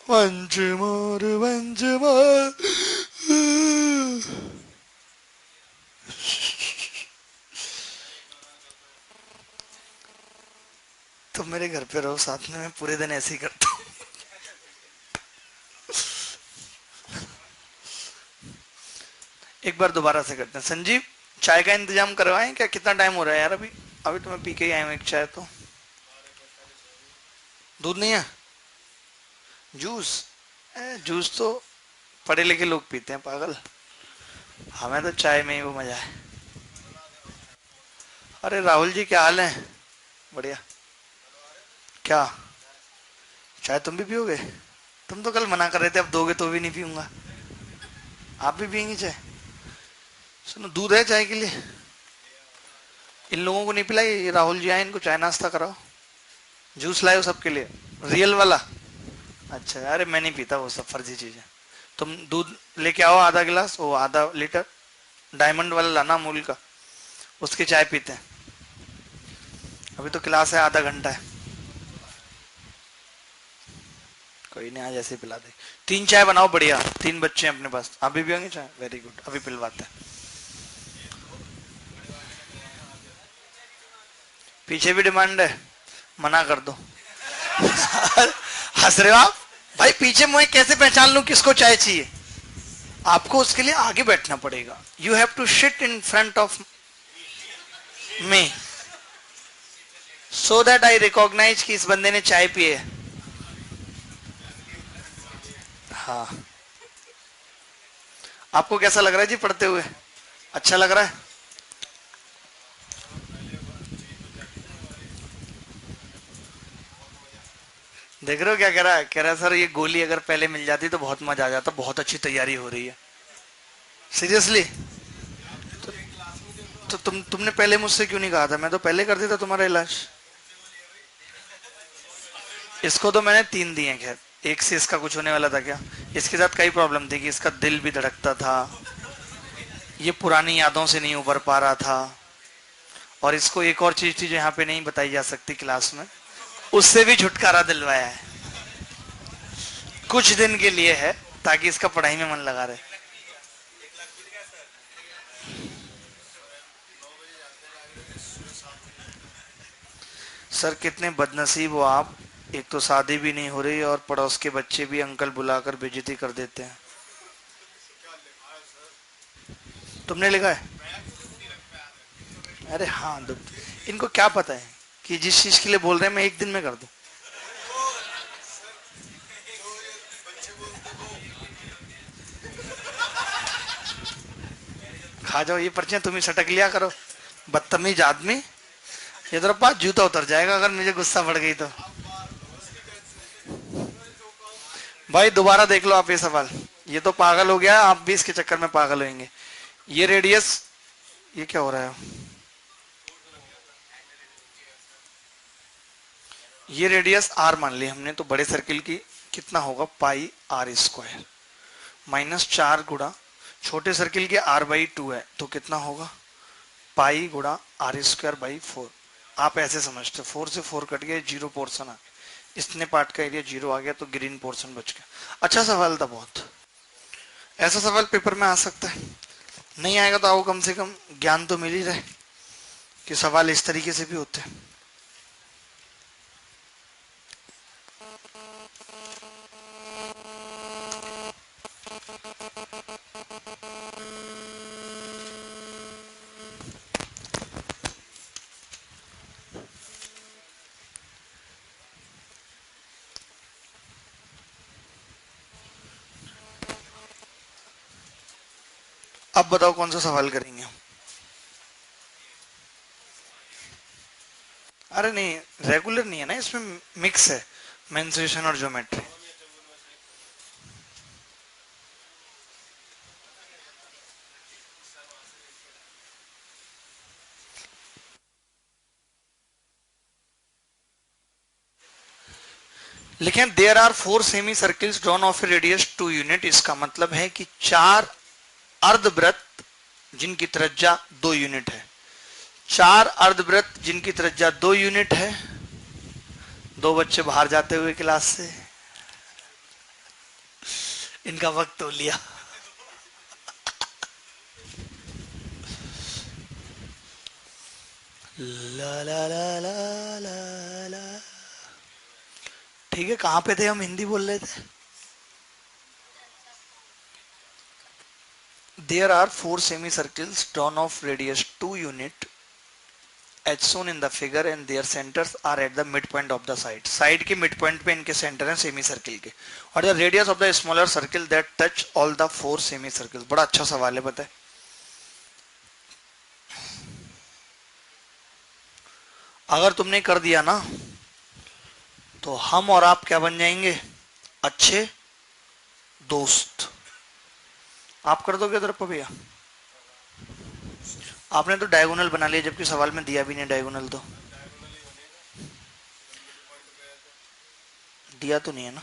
once more, once more. तुम मेरे घर पे रहो साथ में, मैं पूरे दिन ऐसे ही करता हूँ। एक बार दोबारा से करते हैं। संजीव चाय का इंतजाम करवाएं क्या, कितना टाइम हो रहा है यार, अभी अभी तो मैं पी के ही आया हूँ एक चाय, तो दूध नहीं है, जूस, जूस तो पढ़े लिखे लोग पीते हैं पागल, हमें तो चाय में ही वो मजा है। अरे राहुल जी क्या हाल है, बढ़िया, क्या चाय तुम भी पियोगे, तुम तो कल मना कर रहे थे, अब दोगे तो भी नहीं पीऊंगा, आप भी पियेंगे चाय। सुनो दूध है चाय के लिए, इन लोगों को नहीं पिलाई, ये राहुल जी आए इनको चाय नाश्ता कराओ, जूस लाए हो सबके लिए, रियल वाला, अच्छा अरे मैं नहीं पीता वो सब फर्जी चीजें, तुम दूध लेके आओ आधा गिलास, वो आधा लीटर डायमंड वाला लाना अमूल का, उसकी चाय पीते हैं, अभी तो क्लास है, आधा घंटा है, कोई नहीं आज ऐसे पिला दे। 3 चाय बनाओ बढ़िया, 3 बच्चे हैं अपने पास, अभी भी होंगे चाय, वेरी गुड, अभी पिलवाते हैं। पीछे भी डिमांड है, मना कर दो। हंस रहे हो आप भाई, पीछे मैं कैसे पहचान लूं किसको चाय चाहिए, आपको उसके लिए आगे बैठना पड़ेगा, you have to sit in front of me so that I recognise कि इस बंदे ने चाय पी है। हाँ आपको कैसा लग रहा है जी पढ़ते हुए, अच्छा लग रहा है, देख रहे हो क्या कह रहा है, कह रहा है सर ये गोली अगर पहले मिल जाती तो बहुत मजा आ जाता, बहुत अच्छी तैयारी हो रही है, सीरियसली? तो तुमने पहले मुझसे क्यों नहीं कहा था? मैं तो पहले कर देता तुम्हारा इलाज। इसको तो मैंने 3 दिए। खैर, एक से इसका कुछ होने वाला था क्या? इसके साथ कई प्रॉब्लम थी कि इसका दिल भी धड़कता था, ये पुरानी यादों से नहीं उबर पा रहा था, और इसको एक और चीज थी जो यहाँ पे नहीं बताई जा सकती क्लास में, उससे भी छुटकारा दिलवाया है। कुछ दिन के लिए है, ताकि इसका पढ़ाई में मन लगा रहे। सर कितने बदनसीब हो आप, एक तो शादी भी नहीं हो रही और पड़ोस के बच्चे भी अंकल बुलाकर बेइज्जती कर देते हैं। तुमने लिखा है? अरे हाँ, इनको क्या पता है कि जिस चीज के लिए बोल रहे हैं मैं एक दिन में कर दूं। खा जाओ ये पर्चियां, तुम ही सटक लिया करो, बदतमीज आदमी। ये तरफ बात जूता उतर जाएगा अगर मुझे गुस्सा बढ़ गई तो। भाई दोबारा देख लो आप ये सवाल, ये तो पागल हो गया, आप भी इसके चक्कर में पागल होंगे। ये रेडियस, ये क्या हो रहा है? ये रेडियस आर मान ली हमने, तो बड़े सर्किल की कितना होगा? पाई आर स्क्वायर माइनस 4 गुणा छोटे सर्किल के आर बाई 2 है, तो कितना होगा? पाई गुणा आर स्क्वायर बाई 4। आप ऐसे समझते, 4 से 4 कट गया, 0 पोर्सन आ गया, इतने पार्ट का एरिया 0 आ गया, तो ग्रीन पोर्शन बच गया। अच्छा सवाल था बहुत। ऐसा सवाल पेपर में आ सकता है, नहीं आएगा तो आओ, कम से कम ज्ञान तो मिल ही रहे कि सवाल इस तरीके से भी होते हैं। अब बताओ कौन सा सवाल करेंगे हम? अरे नहीं, रेगुलर नहीं है ना, इसमें मिक्स है, मेंसुरेशन और ज्योमेट्री। लेकिन there are 4 semi circles drawn of a radius 2 unit, इसका मतलब है कि 4 अर्धवृत्त जिनकी त्रिज्या 2 यूनिट है। 4 अर्धवृत्त जिनकी त्रिज्या 2 यूनिट है। 2 बच्चे बाहर जाते हुए क्लास से, इनका वक्त तो लिया। ला ला ला ला ला ला। ठीक है, कहां पे थे हम? हिंदी बोल रहे थे। There are 4 semicircles drawn of radius 2 unit as shown in the figure and their centers are at the midpoint of the side. Side के midpoint पे इनके center हैं semicircle के, और the radius of the smaller circle that touch all the 4 semicircles। बड़ा अच्छा सवाल है, बताए। अगर तुमने कर दिया ना, तो हम और आप क्या बन जाएंगे? अच्छे दोस्त। आप कर दोगे तरफ भैया? आपने तो डायगोनल बना लिया, जबकि सवाल में दिया भी नहीं डायगोनल, तो दिया तो नहीं है ना।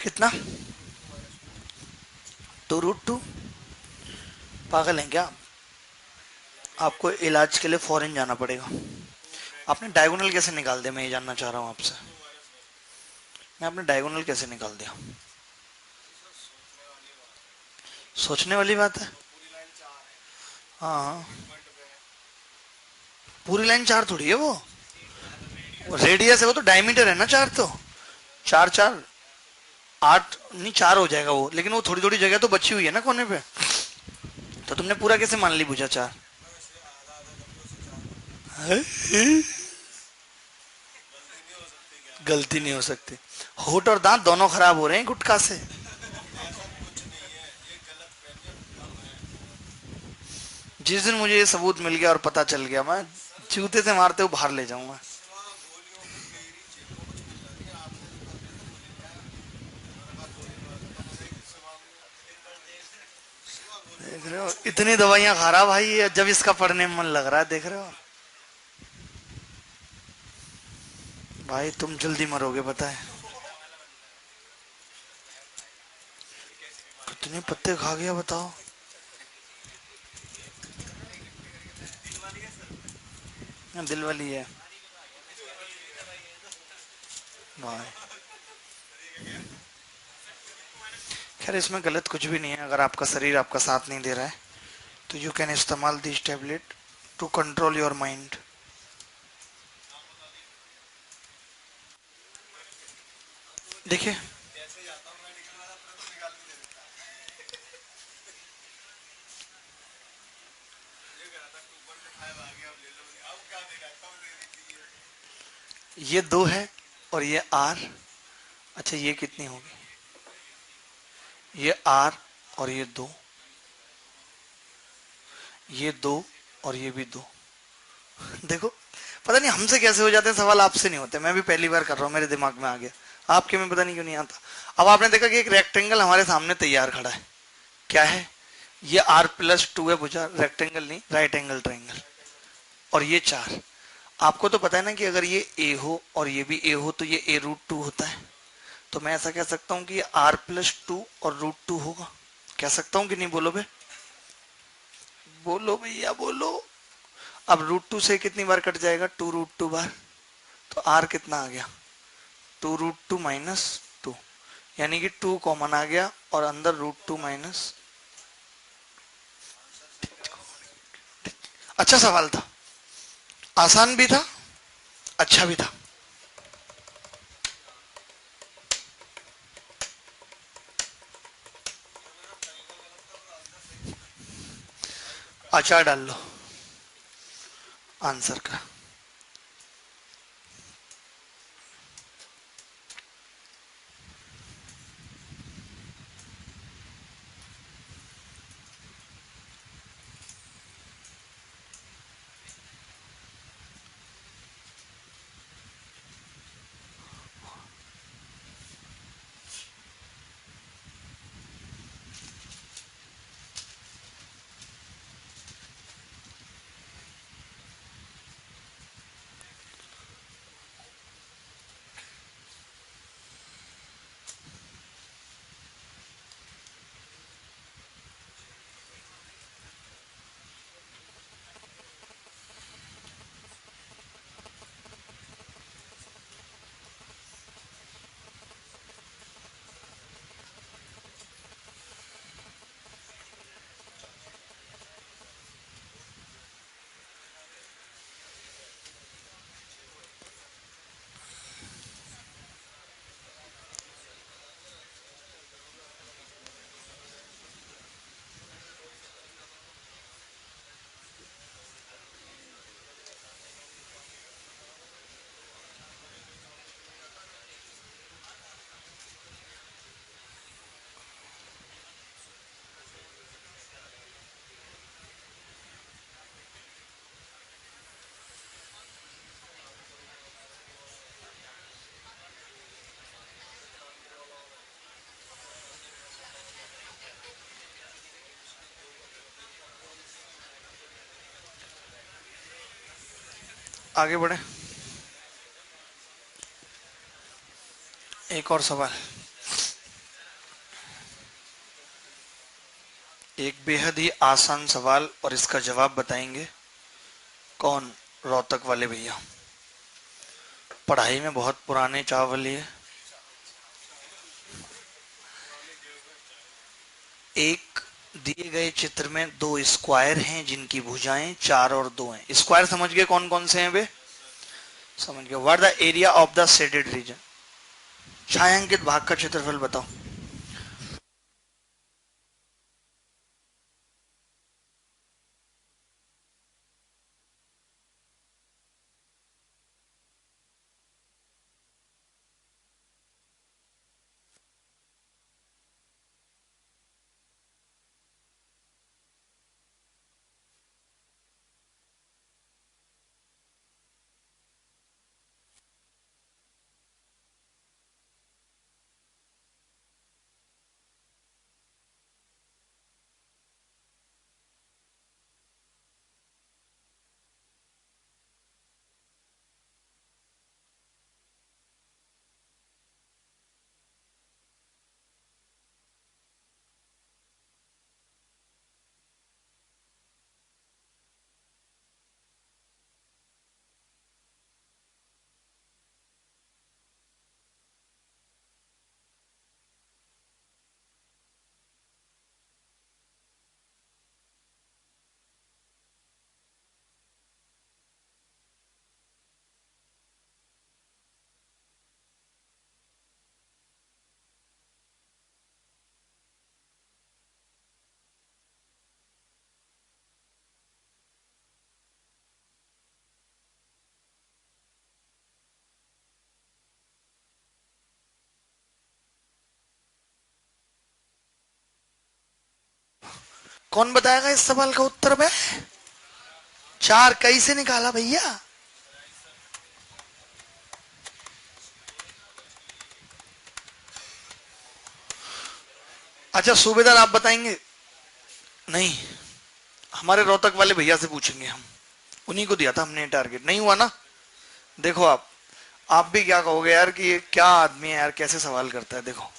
कितना? 2√2। पागल हैं क्या? आपको इलाज के लिए फॉरेन जाना पड़ेगा। आपने डायगोनल कैसे निकाल दिया, मैं ये जानना चाह रहा हूँ आपसे। मैं आपने डायगोनल कैसे निकाल दिया? सोचने वाली बात है। हाँ हाँ, पूरी लाइन 4 थोड़ी है वो, रेडियस है वो, तो डायमीटर है ना 4। तो 4 4 8 नहीं, 4 हो जाएगा वो, लेकिन वो थोड़ी थोड़ी जगह तो बची हुई है ना कोने पे। तो तुमने पूरा कैसे मान ली भुजा 4? गलती नहीं हो सकती। होठ और दांत दोनों खराब हो रहे हैं गुटखा से। जिस दिन मुझे ये सबूत मिल गया और पता चल गया, मैं जूते से मारते हुए बाहर ले जाऊंगा। देख रहे हो, इतनी दवाइयां खा रहा भाई ये, जब इसका पढ़ने में मन लग रहा है, देख रहे हो भाई, तुम जल्दी मरोगे पता है। कितने पत्ते खा गया बताओ। दिल वाली है भाई। खैर इसमें गलत कुछ भी नहीं है, अगर आपका शरीर आपका साथ नहीं दे रहा है तो यू कैन इस्तेमाल this tablet to control your mind. देखिए, ये 2 है और ये R। अच्छा ये कितनी होगी? ये R और ये 2, ये 2 और ये भी 2। देखो, पता नहीं हमसे कैसे हो जाते हैं सवाल, आपसे नहीं होते। मैं भी पहली बार कर रहा हूँ, मेरे दिमाग में आ गया, आपके में पता नहीं क्यों नहीं आता। अब आपने देखा कि एक रेक्टेंगल हमारे सामने तैयार खड़ा है। क्या है ये? R+2 है भुजा, रेक्टेंगल नहीं, राइट एंगल ट्राइंगल। और ये 4। आपको तो पता है ना कि अगर ये A हो और ये भी A हो तो ये A√2 होता है। तो मैं ऐसा कह सकता हूँ कि ये R+2 और √2 होगा। कह सकता हूँ कि नहीं? बोलो बे, बोलो भैया बोलो। अब √2 से कितनी बार कट जाएगा? 2√2 बार। तो R कितना आ गया? 2√2 -2, यानी कि 2 कॉमन आ गया और अंदर √2 माइनस। अच्छा सवाल था, आसान भी था, अच्छा भी था। अचार डाल लो आंसर का। आगे बढ़े, एक और सवाल। एक बेहद ही आसान सवाल और इसका जवाब बताएंगे कौन? रोहतक वाले भैया। पढ़ाई में बहुत पुराने चावल ये। एक दिए गए चित्र में दो स्क्वायर हैं जिनकी भुजाएं 4 और 2 हैं। स्क्वायर समझ गए कौन कौन से हैं बे? समझ गए। What the area of the shaded region? छायांकित भाग का क्षेत्रफल बताओ। कौन बताएगा इस सवाल का उत्तर में? 4 कैसे निकाला भैया? अच्छा सूबेदार आप बताएंगे? नहीं, हमारे रोहतक वाले भैया से पूछेंगे हम। उन्हीं को दिया था हमने टारगेट। नहीं हुआ ना? देखो आप भी क्या कहोगे यार कि ये क्या आदमी है यार, कैसे सवाल करता है। देखो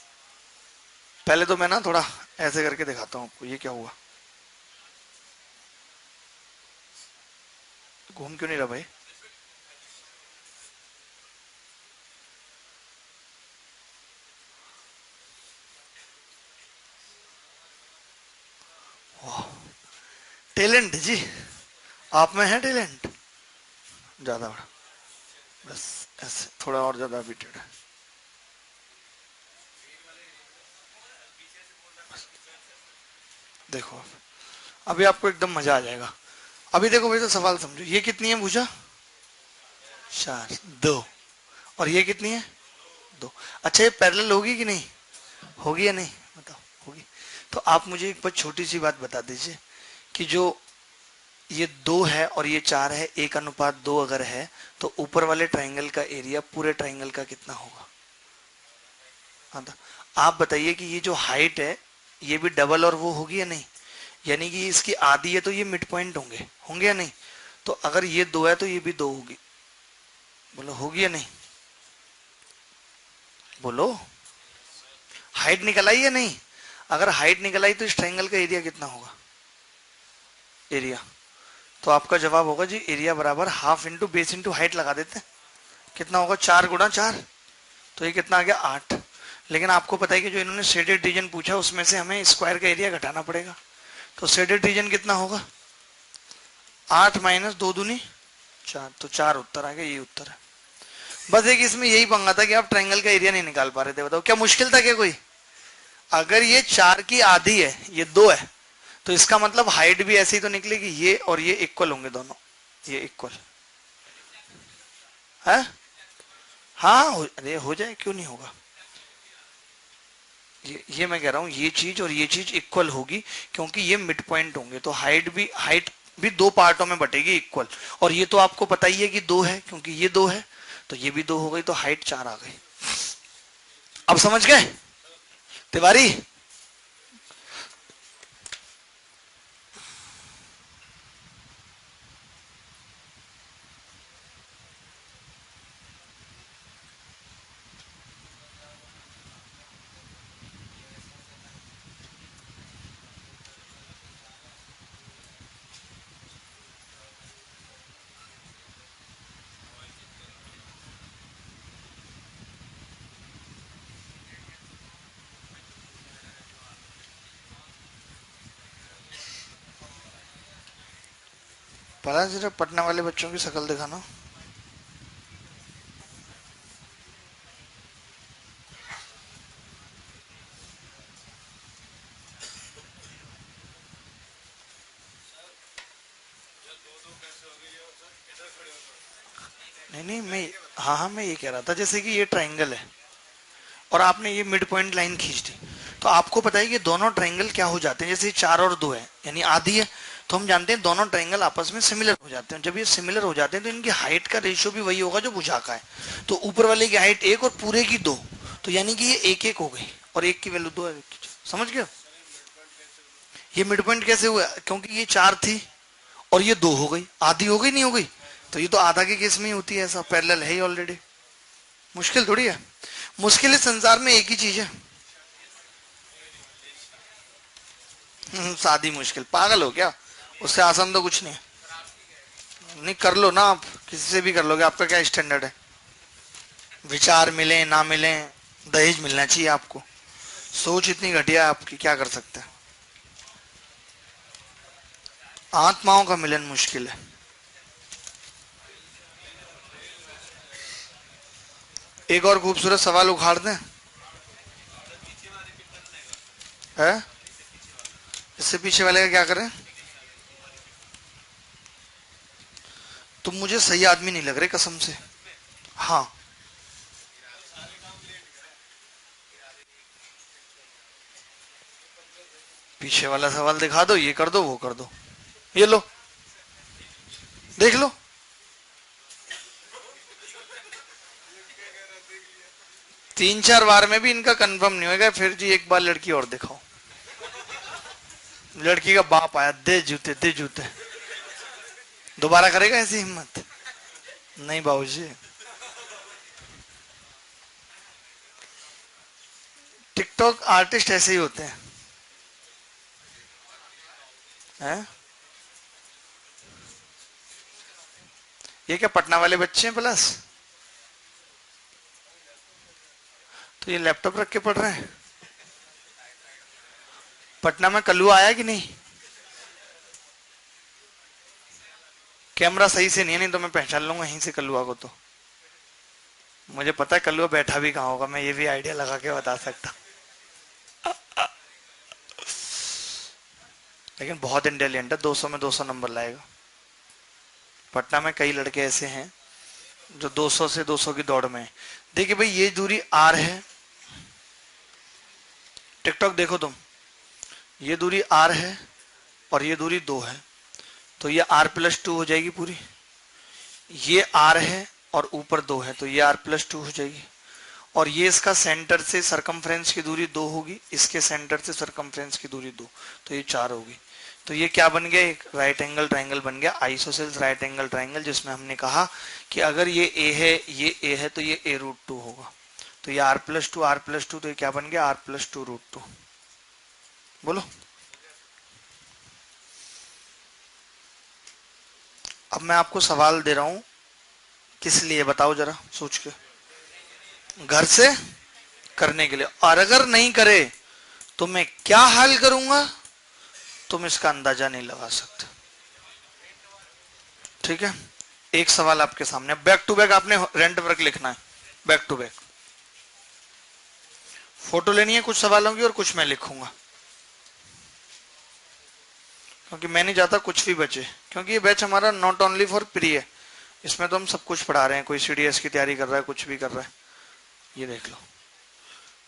पहले तो मैं ना थोड़ा ऐसे करके दिखाता हूँ आपको। ये क्या हुआ? घूम क्यों नहीं रहा भाई? टैलेंट जी, आप में है टैलेंट ज्यादा बड़ा। बस ऐसे थोड़ा और ज्यादा बीटेड है। देखो अभी आपको एकदम मजा आ जाएगा। अभी देखो भाई तो सवाल समझो। ये कितनी है भुजा? 4, 2। और ये कितनी है? 2। अच्छा ये पैरेलल होगी कि नहीं? होगी या नहीं बताओ? होगी। तो आप मुझे एक बार छोटी सी बात बता दीजिए कि जो ये 2 है और ये 4 है, 1:2 अगर है तो ऊपर वाले ट्राइंगल का एरिया पूरे ट्राइंगल का कितना होगा? हाँ तो आप बताइए कि ये जो हाइट है ये भी डबल और वो होगी या नहीं? यानी कि इसकी आधी है तो ये मिड पॉइंट होंगे, होंगे या नहीं? तो अगर ये 2 है तो ये भी 2 होगी। बोलो होगी या नहीं? बोलो। हाइट निकल आई या नहीं? अगर हाइट निकल आई तो इस ट्राइंगल का एरिया कितना होगा? एरिया। तो आपका जवाब होगा जी एरिया बराबर half into base into height लगा देते हैं। कितना होगा? 4 × 4। तो ये कितना आ गया? 8। लेकिन आपको पता है कि जो इन्होंने शेडेड रीजन पूछा उसमें से हमें स्क्वायर का एरिया घटाना पड़ेगा। तो शेडेड रीजन कितना होगा? 8 - 2 दूनी 4। तो 4 उत्तर आ गया। ये उत्तर है। बस एक इसमें यही पंगा था कि आप ट्रायंगल का एरिया नहीं निकाल पा रहे थे। बताओ क्या मुश्किल था क्या कोई? अगर ये 4 की आधी है, ये 2 है, तो इसका मतलब हाइट भी ऐसी तो निकलेगी। ये और ये इक्वल होंगे दोनों। ये इक्वल है। हाँ अरे हो जाए, क्यों नहीं होगा? ये मैं कह रहा हूं ये चीज और ये चीज इक्वल होगी क्योंकि ये मिड पॉइंट होंगे। तो हाइट भी 2 पार्टों में बटेगी इक्वल। और ये तो आपको पता ही है कि 2 है क्योंकि ये 2 है। तो ये भी 2 हो गई तो हाइट 4 आ गई। अब समझ गए तिवारी? पता जरा पटना वाले बच्चों की शक्ल दिखाना। नहीं नहीं, मैं हाँ हाँ मैं ये कह रहा था जैसे कि ये ट्रायंगल है और आपने ये मिड पॉइंट लाइन खींच दी, तो आपको पता है कि दोनों ट्रायंगल क्या हो जाते हैं, जैसे 4 और 2 है यानी आधी है, तो हम जानते हैं दोनों ट्रायंगल आपस में सिमिलर हो जाते हैं। जब ये सिमिलर हो जाते हैं तो इनकी हाइट का रेशियो भी वही होगा जो भुजा का है। तो ऊपर वाले की हाइट 1 और पूरे की 2, तो यानी कि ये 1 1 हो गई और 1 की वैल्यू 2 है। समझ गए? ये मिड पॉइंट कैसे हुआ? क्योंकि ये 4 थी और ये 2 हो गई, आधी हो गई नहीं हो गई? तो ये तो आधा के केस में ही होती है, ऐसा पैरेलल है ही ऑलरेडी। मुश्किल थोड़ी है। मुश्किल इस संसार में एक ही चीज है, शादी मुश्किल। पागल हो क्या? उससे आसान तो कुछ नहीं है। नहीं कर लो ना, आप किसी से भी कर लोगे, आपका क्या स्टैंडर्ड है? विचार मिले ना मिले, दहेज मिलना चाहिए आपको। सोच इतनी घटिया है आपकी, क्या कर सकते हैं? आत्माओं का मिलन मुश्किल है। एक और खूबसूरत सवाल उखाड़ दें है? इससे पीछे वाले का क्या करें? तुम मुझे सही आदमी नहीं लग रहे कसम से। हाँ, पीछे वाला सवाल दिखा दो, ये कर दो वो कर दो, ये लो देख लो। तीन चार बार में भी इनका कंफर्म नहीं होगा, फिर जी एक बार लड़की और दिखाओ। लड़की का बाप आया, दे जूते दे जूते। दोबारा करेगा ऐसी हिम्मत? नहीं बाबूजी। टिकटॉक आर्टिस्ट ऐसे ही होते हैं, हैं? ये क्या पटना वाले बच्चे हैं प्लस? तो ये लैपटॉप रख के पढ़ रहे हैं। पटना में कलुआ आया कि नहीं? कैमरा सही से नहीं है, नहीं तो मैं पहचान लूंगा यहीं से कलुआ को। तो मुझे पता है कलुआ बैठा भी कहाँ होगा, मैं ये भी आइडिया लगा के बता सकता। लेकिन बहुत इंटेलिजेंट है, 200 में 200 नंबर लाएगा। पटना में कई लड़के ऐसे हैं जो 200 से 200 की दौड़ में है। देखिए भाई, ये दूरी आर है, टिकटॉक देखो तुम, ये दूरी आर है और ये दूरी 2 है, तो ये r+2 हो जाएगी पूरी। ये r है और ऊपर 2 है, तो ये r+2 हो जाएगी। और ये इसका सेंटर से सरकमफ्रेंस की दूरी 2 होगी, इसके सेंटर से सरकमफ्रेंस की दूरी 2, तो ये 4 होगी। तो ये क्या बन गया? एक राइट एंगल ट्राइंगल बन गया, आइसोसेल्स राइट एंगल ट्राइंगल, जिसमें हमने कहा कि अगर ये a है, ये a है, तो ये a√2 होगा। तो ये r+2 तो ये क्या बन गया? r+2√2। बोलो। अब मैं आपको सवाल दे रहा हूं, किस लिए बताओ जरा सोच के। घर से करने के लिए, और अगर नहीं करे तो मैं क्या हाल करूंगा तुम इसका अंदाजा नहीं लगा सकते। ठीक है, एक सवाल आपके सामने, बैक टू बैक आपने रेंट वर्क लिखना है, बैक टू बैक। फोटो लेनी है कुछ सवालों की और कुछ मैं लिखूंगा, क्योंकि मैं नहीं चाहता कुछ भी बचे, क्योंकि ये बैच हमारा नॉट ओनली फॉर प्री है, इसमें तो हम सब कुछ पढ़ा रहे हैं। कोई सीडीएस की तैयारी कर रहा है, कुछ भी कर रहा है। ये देख लो,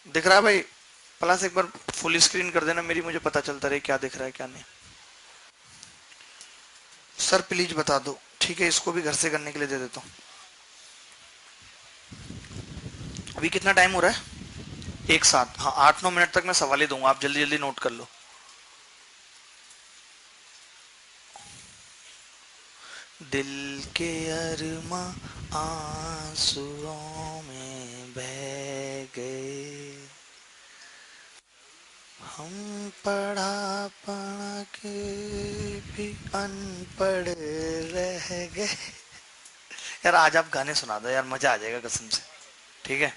दिख रहा है भाई? प्लस एक बार फुल स्क्रीन कर देना मेरी, मुझे पता चलता रहे क्या दिख रहा है क्या नहीं। सर प्लीज बता दो। ठीक है, इसको भी घर से करने के लिए दे देता हूँ। अभी कितना टाइम हो रहा है? एक साथ, हाँ 8-9 मिनट तक मैं सवाल ही दूंगा, आप जल्दी जल्दी नोट कर लो। दिल के अरमा आंसुओं में बह गए, हम पढ़ा पढ़ा के भी अनपढ़ रह गए। यार आज आप गाने सुना दो यार, मजा आ जाएगा कसम से। ठीक है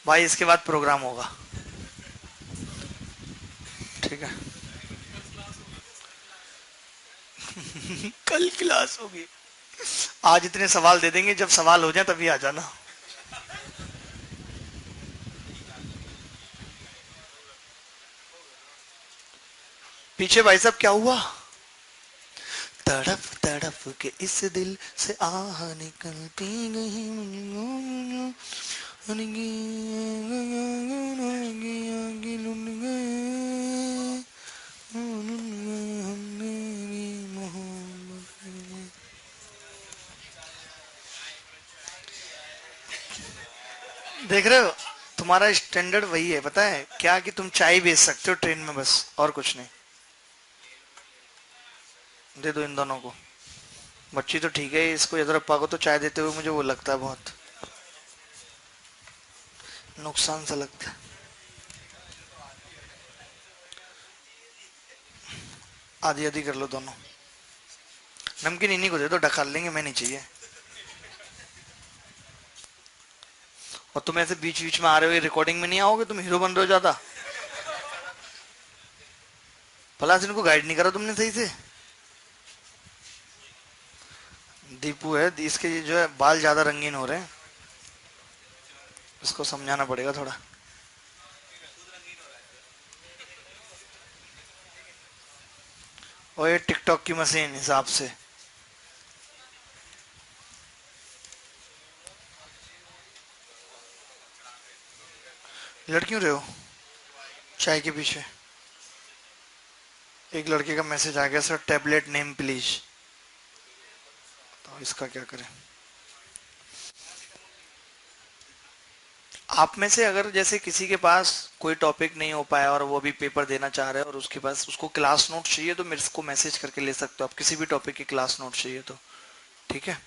भाई, इसके बाद प्रोग्राम होगा। ठीक है, कल क्लास होगी। आज इतने सवाल दे देंगे, जब सवाल हो जाए तभी आ जाना। पीछे भाई साहब क्या हुआ? तड़प तड़प के इस दिल से आह निकलती नहीं। देख रहे हो, तुम्हारा स्टैंडर्ड वही है, पता है क्या, कि तुम चाय बेच सकते हो ट्रेन में, बस और कुछ नहीं। दे दो इन दोनों को। बच्ची तो ठीक है, इसको यदरप्पा को तो चाय देते हुए मुझे वो लगता है बहुत नुकसान सा लगता है। आधी आधी कर लो दोनों। नमकीन इन्हीं को दे दो, ढका लेंगे, मैं नहीं चाहिए। और तुम ऐसे बीच बीच में आ रहे हो, ये रिकॉर्डिंग में नहीं आओगे, तुम हीरो बन रहे हो ज्यादा। भला इनको गाइड नहीं करा तुमने सही से। दीपू है, इसके ये जो है बाल ज्यादा रंगीन हो रहे हैं, इसको समझाना पड़ेगा थोड़ा। और ये टिकटॉक की मशीन हिसाब से। लड़ क्यों रहे हो चाय के पीछे? एक लड़के का मैसेज आ गया, सर टैबलेट नेम प्लीज। तो इसका क्या करें? आप में से अगर जैसे किसी के पास कोई टॉपिक नहीं हो पाया और वो भी पेपर देना चाह रहा है और उसके पास उसको क्लास नोट चाहिए, तो मेरे को मैसेज करके ले सकते हो आप, किसी भी टॉपिक की क्लास नोट चाहिए तो। ठीक है।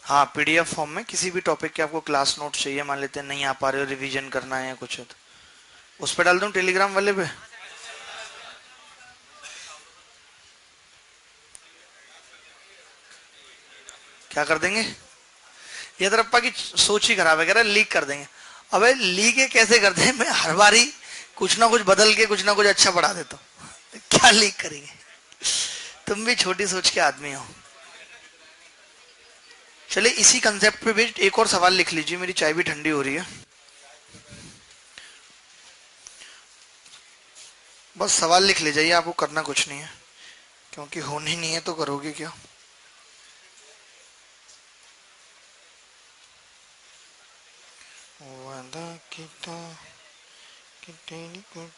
हाँ, पीडीएफ फॉर्म में किसी भी टॉपिक के आपको क्लास नोट चाहिए, मान लेते हैं नहीं आ पा रहे हो, रिवीजन करना है या कुछ है, तो उस पर डाल दूं टेलीग्राम वाले पे। क्या कर देंगे? येदरप्पा की सोच ही खराब है, कह रहा लीक कर देंगे। अबे लीक ये कैसे करते हैं? मैं हर बारी कुछ ना कुछ बदल के कुछ ना कुछ अच्छा पढ़ा देता हूँ, क्या लीक करेंगे? तुम भी छोटी सोच के आदमी हो। चलिए इसी कंसेप्ट पे भी एक और सवाल लिख लीजिए, मेरी चाय भी ठंडी हो रही है। बस सवाल लिख ले जाइए, आपको करना कुछ नहीं है, क्योंकि होनी नहीं है तो करोगे क्या? वादा किता कि तेरी को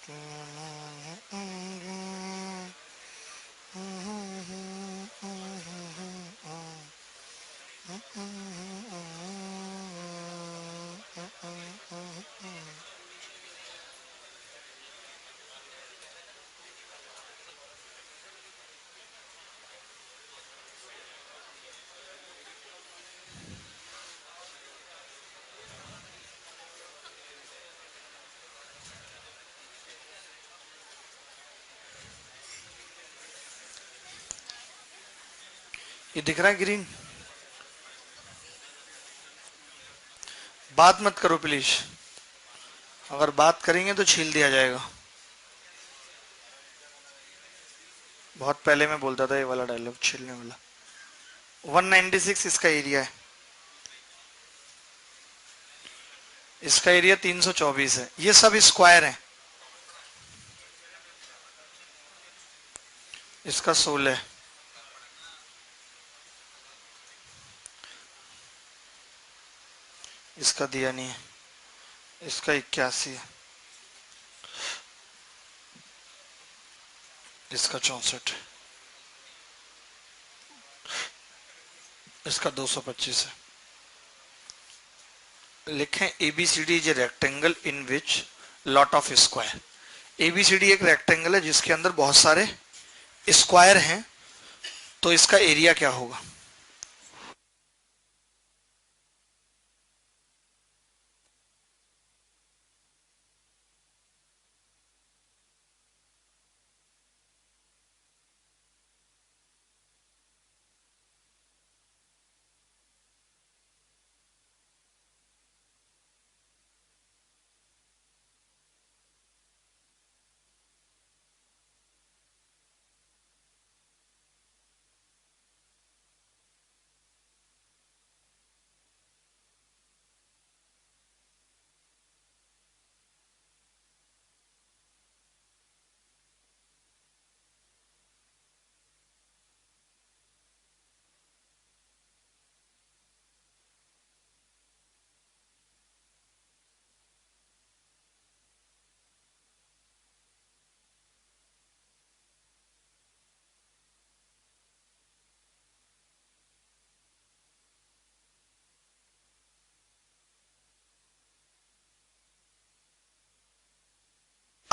ये दिख रहा है ग्रीन? बात मत करो प्लीज, अगर बात करेंगे तो छील दिया जाएगा। बहुत पहले मैं बोलता था ये वाला डायलॉग, छीलने वाला। 196 इसका एरिया है, इसका एरिया 324 है, ये सब स्क्वायर है। इसका 16 है, इसका दिया नहीं है, इसका 81 है, इसका 64 है, इसका 225 है। लिखें ABCD is a rectangle in which lot of square. ABCD एक रेक्टेंगल है जिसके अंदर बहुत सारे स्क्वायर हैं, तो इसका एरिया क्या होगा?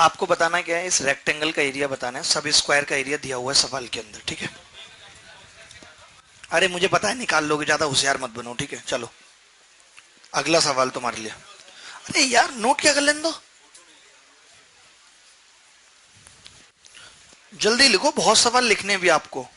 आपको बताना क्या है, इस रेक्टेंगल का एरिया बताना है, सब स्क्वायर का एरिया दिया हुआ है सवाल के अंदर, ठीक है। अरे मुझे पता है निकाल लोगे, ज्यादा होशियार मत बनो, ठीक है। चलो अगला सवाल तुम्हारे लिए। अरे यार नोट क्या कर लेने दो, जल्दी लिखो, बहुत सवाल लिखने भी आपको।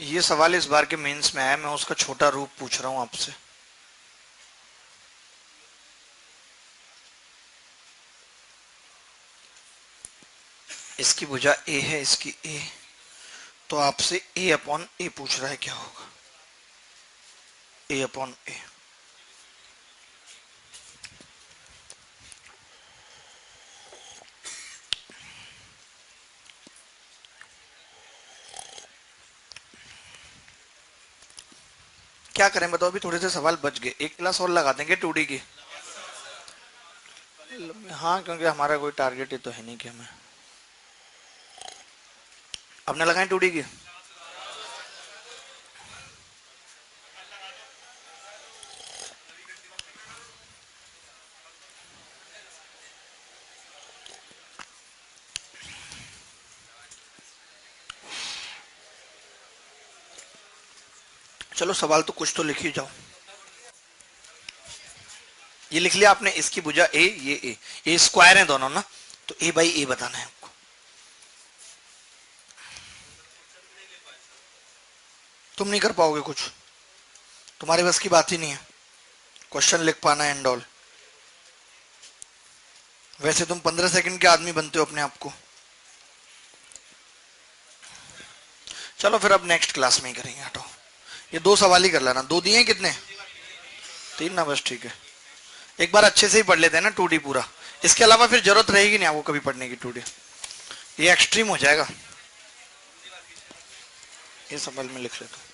ये सवाल इस बार के मेंस में आया, मैं उसका छोटा रूप पूछ रहा हूं आपसे। इसकी भुजा ए है, इसकी ए, तो आपसे ए अपॉन ए पूछ रहा है, क्या होगा ए अपॉन ए। क्या करें बताओ, अभी थोड़े से सवाल बच गए, एक क्लास और लगा देंगे 2D की। हाँ क्योंकि हमारा कोई टारगेट ही तो है नहीं कि हमें, अपने लगाए 2D की। चलो सवाल तो कुछ तो लिख ही जाओ। ये लिख लिया आपने, इसकी भुजा ए, ये स्क्वायर है दोनों ना, तो ए बाई ए बताना है आपको। तुम नहीं कर पाओगे कुछ, तुम्हारे बस की बात ही नहीं है क्वेश्चन लिख पाना एंड ऑल। वैसे तुम 15 सेकंड के आदमी बनते हो अपने आप को। चलो फिर अब नेक्स्ट क्लास में ही करेंगे, हटो। ये 2 सवाल ही कर लेना, 2 दिए कितने, 3 ना, बस ठीक है। एक बार अच्छे से ही पढ़ लेते हैं ना 2D पूरा, इसके अलावा फिर जरूरत रहेगी नहीं आपको कभी पढ़ने की 2D, ये एक्सट्रीम हो जाएगा। ये सवाल में लिख लेता हूँ।